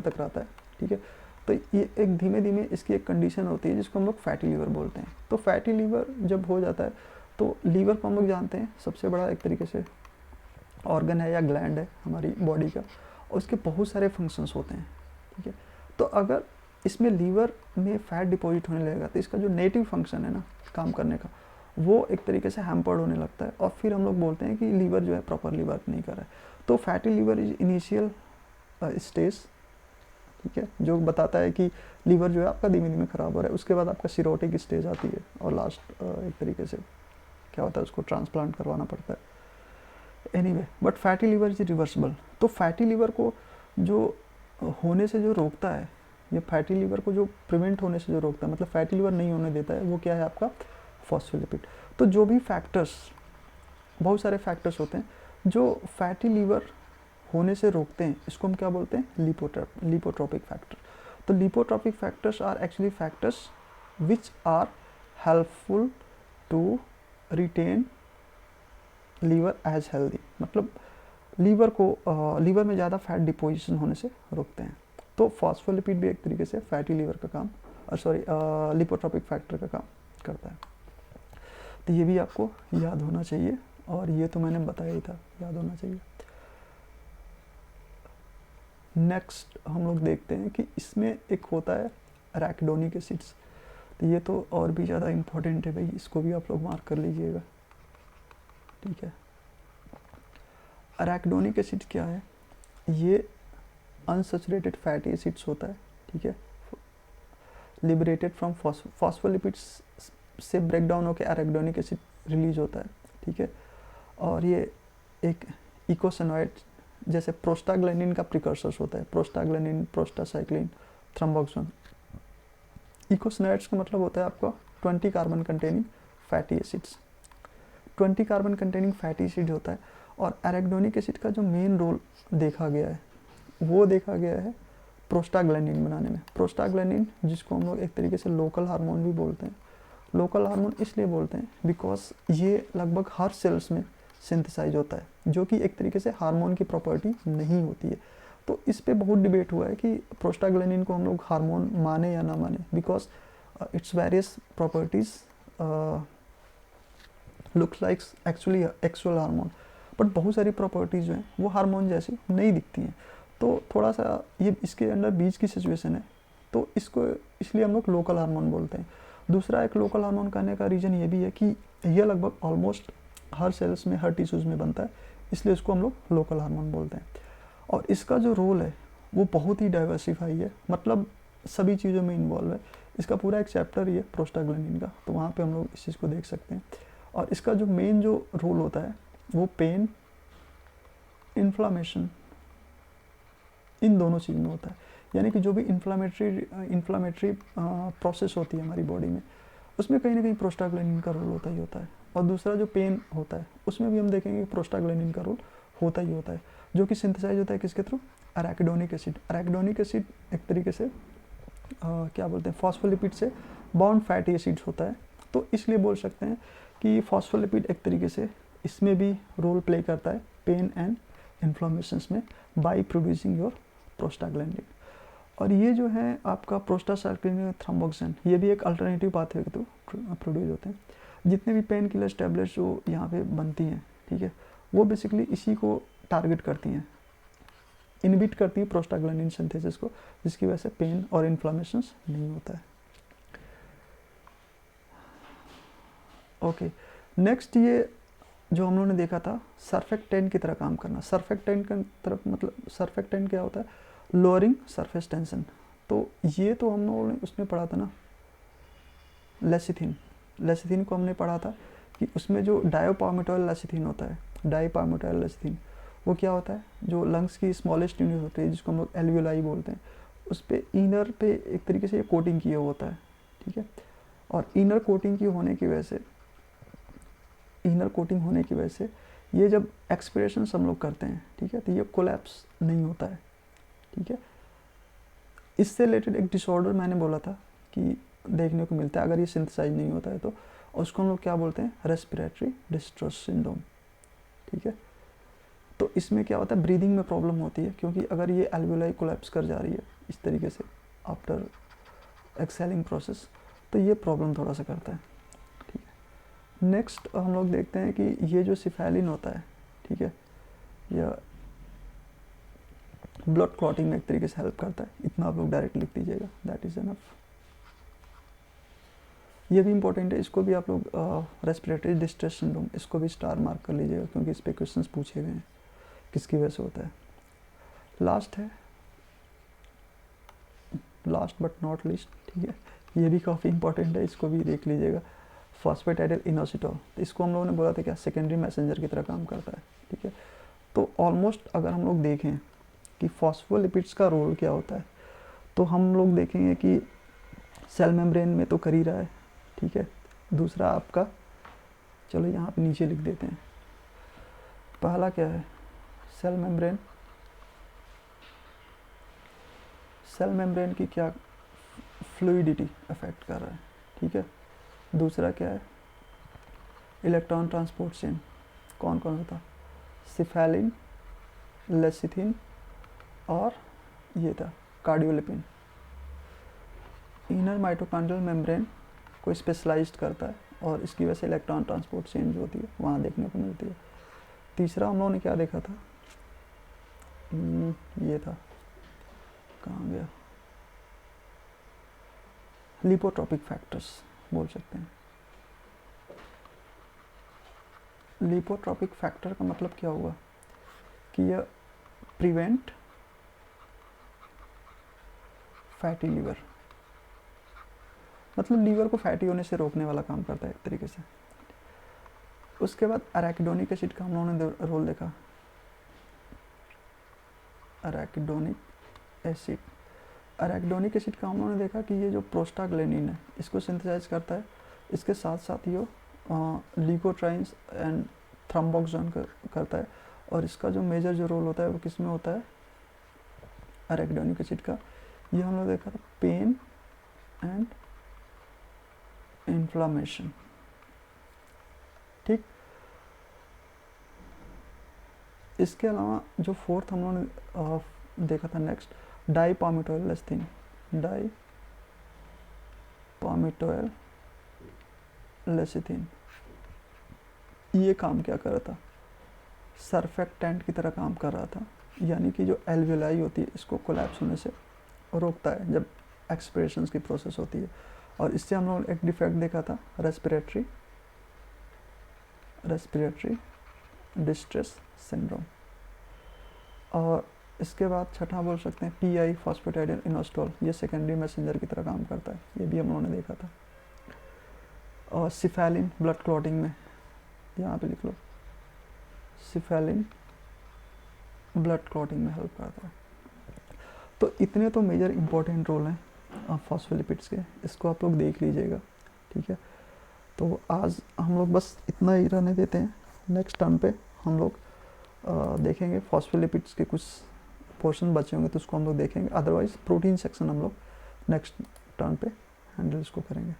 तक रहता है, ठीक है, तो ये एक धीमे धीमे इसकी एक कंडीशन होती है जिसको हम लोग फैटी लीवर बोलते हैं। तो फैटी लीवर जब हो जाता है तो लीवर को हम लोग जानते हैं सबसे बड़ा एक तरीके से ऑर्गन है या ग्लैंड है हमारी बॉडी का, और उसके बहुत सारे फंक्शंस होते हैं, ठीक है। तो अगर इसमें लीवर में फ़ैट डिपॉजिट होने लगेगा तो इसका जो नेटिव फंक्शन है ना काम करने का, वो एक तरीके से हैम्पर्ड होने लगता है और फिर हम लोग बोलते हैं कि लीवर जो है प्रॉपरली वर्क नहीं कर रहा है। तो fatty liver is initial stage, ठीक है, जो बताता है कि लीवर जो है आपका धीमे धीमे ख़राब हो रहा है। उसके बाद आपका सिरोटिक स्टेज आती है और लास्ट एक तरीके से क्या होता है, उसको ट्रांसप्लांट करवाना पड़ता है। Anyway, but fatty liver is reversible. तो फैटी लीवर को जो होने से जो रोकता है, ये फैटी लीवर को जो प्रिवेंट होने से जो रोकता है, मतलब फैटी लीवर नहीं होने देता है, वो क्या है आपका फॉस्फोलिपिड। तो जो भी फैक्टर्स, बहुत सारे फैक्टर्स होते हैं जो फैटी लीवर होने से रोकते हैं, इसको हम क्या बोलते हैं? Lipotropic factor. तो lipotropic factors are actually factors which are helpful to retain liver as healthy, मतलब लीवर में ज़्यादा फैट डिपोजिशन होने से रोकते हैं। तो फॉस्फोलिपिड भी एक तरीके से फैटी लीवर का काम, लिपोट्रोपिक फैक्टर का काम करता है। तो ये भी आपको याद होना चाहिए, और ये तो मैंने बताया ही था, याद होना चाहिए। नेक्स्ट हम लोग देखते हैं कि इसमें एक होता है अराकिडोनिक एसिड्स। तो ये तो और भी ज़्यादा इम्पोर्टेंट है भाई, इसको भी आप लोग मार्क कर लीजिएगा, ठीक है। अराकिडोनिक एसिड क्या है? ये अनसैचुरेटेड फैटी एसिड्स होता है, ठीक है, लिबरेटेड फ्रॉम फॉस्फोलिपिड्स से ब्रेक डाउन होकर अराकिडोनिक एसिड रिलीज होता है, ठीक है। और ये एक इकोसेनॉइड जैसे प्रोस्टाग्लैंडिन का प्रिकर्सर्स होता है, प्रोस्टाग्लैंडिन, प्रोस्टासाइक्लिन, थ्रोम्बोक्सन। इकोसेनॉइड्स का मतलब होता है आपका 20 carbon containing fatty acids, 20 carbon containing fatty acid होता है। और अराकिडोनिक एसिड का जो मेन रोल देखा गया है, वो देखा गया है प्रोस्टाग्लैंडिन बनाने में। प्रोस्टाग्लैंडिन जिसको हम लोग एक तरीके से लोकल हार्मोन भी बोलते हैं। लोकल हार्मोन इसलिए बोलते हैं बिकॉज ये लगभग हर सेल्स में सिंथेसाइज होता है, जो कि एक तरीके से हार्मोन की प्रॉपर्टी नहीं होती है। तो इस पे बहुत डिबेट हुआ है कि प्रोस्टाग्लैंडिन को हम लोग हार्मोन माने या ना माने, because its various properties looks like actual hormone, but बहुत सारी प्रॉपर्टीज जो हैं वो हार्मोन जैसी नहीं दिखती हैं। तो थोड़ा सा ये इसके अंदर बीच की सिचुएशन है, तो इसको इसलिए हम लोग लोकल हार्मोन बोलते हैं। दूसरा एक लोकल हार्मोन कहने का रीज़न ये भी है कि यह लगभग ऑलमोस्ट हर सेल्स में, हर टिश्यूज़ में बनता है, इसलिए इसको हम लोग लोकल हार्मोन बोलते हैं। और इसका जो रोल है वो बहुत ही डाइवर्सिफाई है, मतलब सभी चीज़ों में इन्वॉल्व है। इसका पूरा एक चैप्टर ही है प्रोस्टाग्लैंडिन का, तो वहाँ पे हम लोग इस चीज़ को देख सकते हैं। और इसका जो मेन जो रोल होता है वो पेन, इन्फ्लामेशन, इन दोनों चीज़ में होता है। यानी कि जो भी इन्फ्लामेटरी प्रोसेस होती है हमारी बॉडी में, उसमें कहीं ना कहीं प्रोस्टाग्लैंडिन का रोल होता ही होता है। और दूसरा जो पेन होता है उसमें भी हम देखेंगे कि प्रोस्टाग्लैंडिन का रोल होता ही होता है, जो कि सिंथेसाइज होता है किसके थ्रू, अराकिडोनिक एसिड। अराकिडोनिक एसिड एक तरीके से क्या बोलते हैं, फॉस्फोलिपिड से बाउंड फैटी एसिड्स होता है। तो इसलिए बोल सकते हैं कि फॉस्फोलिपिड एक तरीके से इसमें भी रोल प्ले करता है पेन एंड इन्फ्लामेशंस में बाय प्रोड्यूसिंग योर प्रोस्टाग्लैंडिन। और ये जो है आपका प्रोस्टासार्किन थ्रोम्बोक्सिन, ये भी एक अल्टरनेटिव पाथवे के थ्रू प्रोड्यूस होते हैं। जितने भी पेन किलर टैबलेट्स जो यहाँ पे बनती हैं, ठीक है, वो बेसिकली इसी को टारगेट करती हैं, इनहिबिट करती है प्रोस्टाग्लैंडिन सिंथेसिस को, जिसकी वजह से पेन और इन्फ्लामेशंस नहीं होता है। ओके, नेक्स्ट ये जो हम लोगों ने देखा था सर्फेक्टेंट की तरह काम करना। सर्फेक्टेंट की तरफ मतलब सर्फेक्टेंट क्या होता है, लोअरिंग सरफेस टेंशन। तो ये तो हम लोगों ने उसमें पढ़ा था ना, लेसिथिन। लेसिथिन को हमने पढ़ा था कि उसमें जो डायोपार्मिटोइल लेसिथिन होता है, डाईपार्मिटोइल लेसिथिन, वो क्या होता है, जो लंग्स की स्मॉलेस्ट यूनिट होती है जिसको हम लोग एल्वियोलाई बोलते हैं, उस पर इनर पे एक तरीके से ये कोटिंग किया होता है, ठीक है। और इनर कोटिंग की होने की वजह से, इनर कोटिंग होने की वजह से ये जब एक्सपिरेशन हम लोग करते हैं, ठीक है, तो ये कोलैप्स नहीं होता है, ठीक है। इससे रिलेटेड एक डिसऑर्डर मैंने बोला था कि देखने को मिलता है अगर ये सिंथेसाइज नहीं होता है तो, और उसको हम लोग क्या बोलते हैं, रेस्पिरेटरी डिस्ट्रेस सिंड्रोम, ठीक है। तो इसमें क्या होता है, ब्रीदिंग में प्रॉब्लम होती है, क्योंकि अगर ये एल्वियोलाई कोलैप्स कर जा रही है इस तरीके से आफ्टर एक्सेलिंग प्रोसेस, तो ये प्रॉब्लम थोड़ा सा करता है, ठीक है। नेक्स्ट हम लोग देखते हैं कि ये जो सिफेलिन होता है, ठीक है, या ब्लड क्लॉटिंग में एक तरीके से हेल्प करता है। इतना आप लोग डायरेक्ट लिख दीजिएगा, दैट इज़ एनफ। ये भी इंपॉर्टेंट है, इसको भी आप लोग रेस्पिरेटरी डिस्ट्रेस सिंड्रोम, इसको भी स्टार मार्क कर लीजिएगा, क्योंकि इस पर क्वेश्चंस पूछे गए हैं किसकी वजह से होता है। लास्ट है, लास्ट बट नॉट लीस्ट, ठीक है, ये भी काफ़ी इंपॉर्टेंट है, इसको भी देख लीजिएगा, फॉस्फेटाइडिल इनोसिटोल। तो इसको हम लोगों ने बोला था क्या, सेकेंडरी मैसेंजर की तरह काम करता है, ठीक है। तो ऑलमोस्ट अगर हम लोग देखें कि फॉस्फोलिपिड्स का रोल क्या होता है, तो हम लोग देखेंगे कि सेल मेम्ब्रेन में तो कर ही रहा है, ठीक है। दूसरा आपका, चलो यहाँ पे नीचे लिख देते हैं, पहला क्या है, सेल मेम्ब्रेन, सेल मेम्ब्रेन की क्या फ्लूइडिटी अफेक्ट कर रहा है, ठीक है। दूसरा क्या है, इलेक्ट्रॉन ट्रांसपोर्ट चेन, कौन कौन होता, सिफेलिन, लेसिथिन और ये था कार्डियोलिपिन। इनर माइटोकॉन्ड्रियल मेम्ब्रेन को स्पेशलाइज्ड करता है और इसकी वजह से इलेक्ट्रॉन ट्रांसपोर्ट चेन जो होती है वहाँ देखने को मिलती है। तीसरा हम लोगों ने क्या देखा था, ये था, कहाँ गया, लिपोट्रोपिक फैक्टर्स बोल सकते हैं। लिपोट्रोपिक फैक्टर का मतलब क्या हुआ कि यह प्रिवेंट फैटी लीवर, मतलब लीवर को फैटी होने से रोकने वाला काम करता है एक तरीके से। उसके बाद अराकिडोनिक एसिड का हम लोगों ने रोल देखा, अराकिडोनिक एसिड, अराकिडोनिक एसिड का हम लोगों ने देखा कि ये जो प्रोस्टाग्लैंडिन है इसको सिंथेसाइज करता है, इसके साथ साथ ये ल्यूकोट्राइन्स एंड थ्रोम्बोक्सिन करता है। और इसका जो मेजर जो रोल होता है वो किस में होता है, अराकिडोनिक एसिड का। ये हम लोग देखा था पेन एंड इन्फ्लामेशन, ठीक। इसके अलावा जो फोर्थ हम लोगों ने देखा था नेक्स्ट, डाईपार्मिटोइल लेसिथिन, डाईपार्मिटोइल लेसिथिन, ये काम क्या कर रहा था, सर्फेक्टेंट की तरह काम कर रहा था, यानी कि जो एल्वियोलाई होती है इसको कोलैप्स होने से रोकता है जब एक्सपिरेशंस की प्रोसेस होती है। और इससे हम लोग एक डिफेक्ट देखा था, रेस्पिरेटरी डिस्ट्रेस सिंड्रोम। और इसके बाद छठा बोल सकते हैं PI फॉस्फेटाइडिल इनोसिटोल, ये सेकेंडरी मैसेंजर की तरह काम करता है, ये भी हम लोगों ने देखा था। और सिफेलिन ब्लड क्लॉटिंग में, यहाँ पे लिख लो, सिफेलिन ब्लड क्लॉटिंग में हेल्प करता है। तो इतने तो मेजर इंपॉर्टेंट रोल हैं फॉस्फोलिपिड्स के, इसको आप लोग देख लीजिएगा, ठीक। ठीक है। तो आज हम लोग बस इतना ही रहने देते हैं। नेक्स्ट टर्न पे हम लोग देखेंगे फॉस्फोलिपिड्स के कुछ पोर्शन बचे होंगे तो उसको हम लोग देखेंगे, अदरवाइज प्रोटीन सेक्शन हम लोग नेक्स्ट टर्न पे हैंडल इसको करेंगे।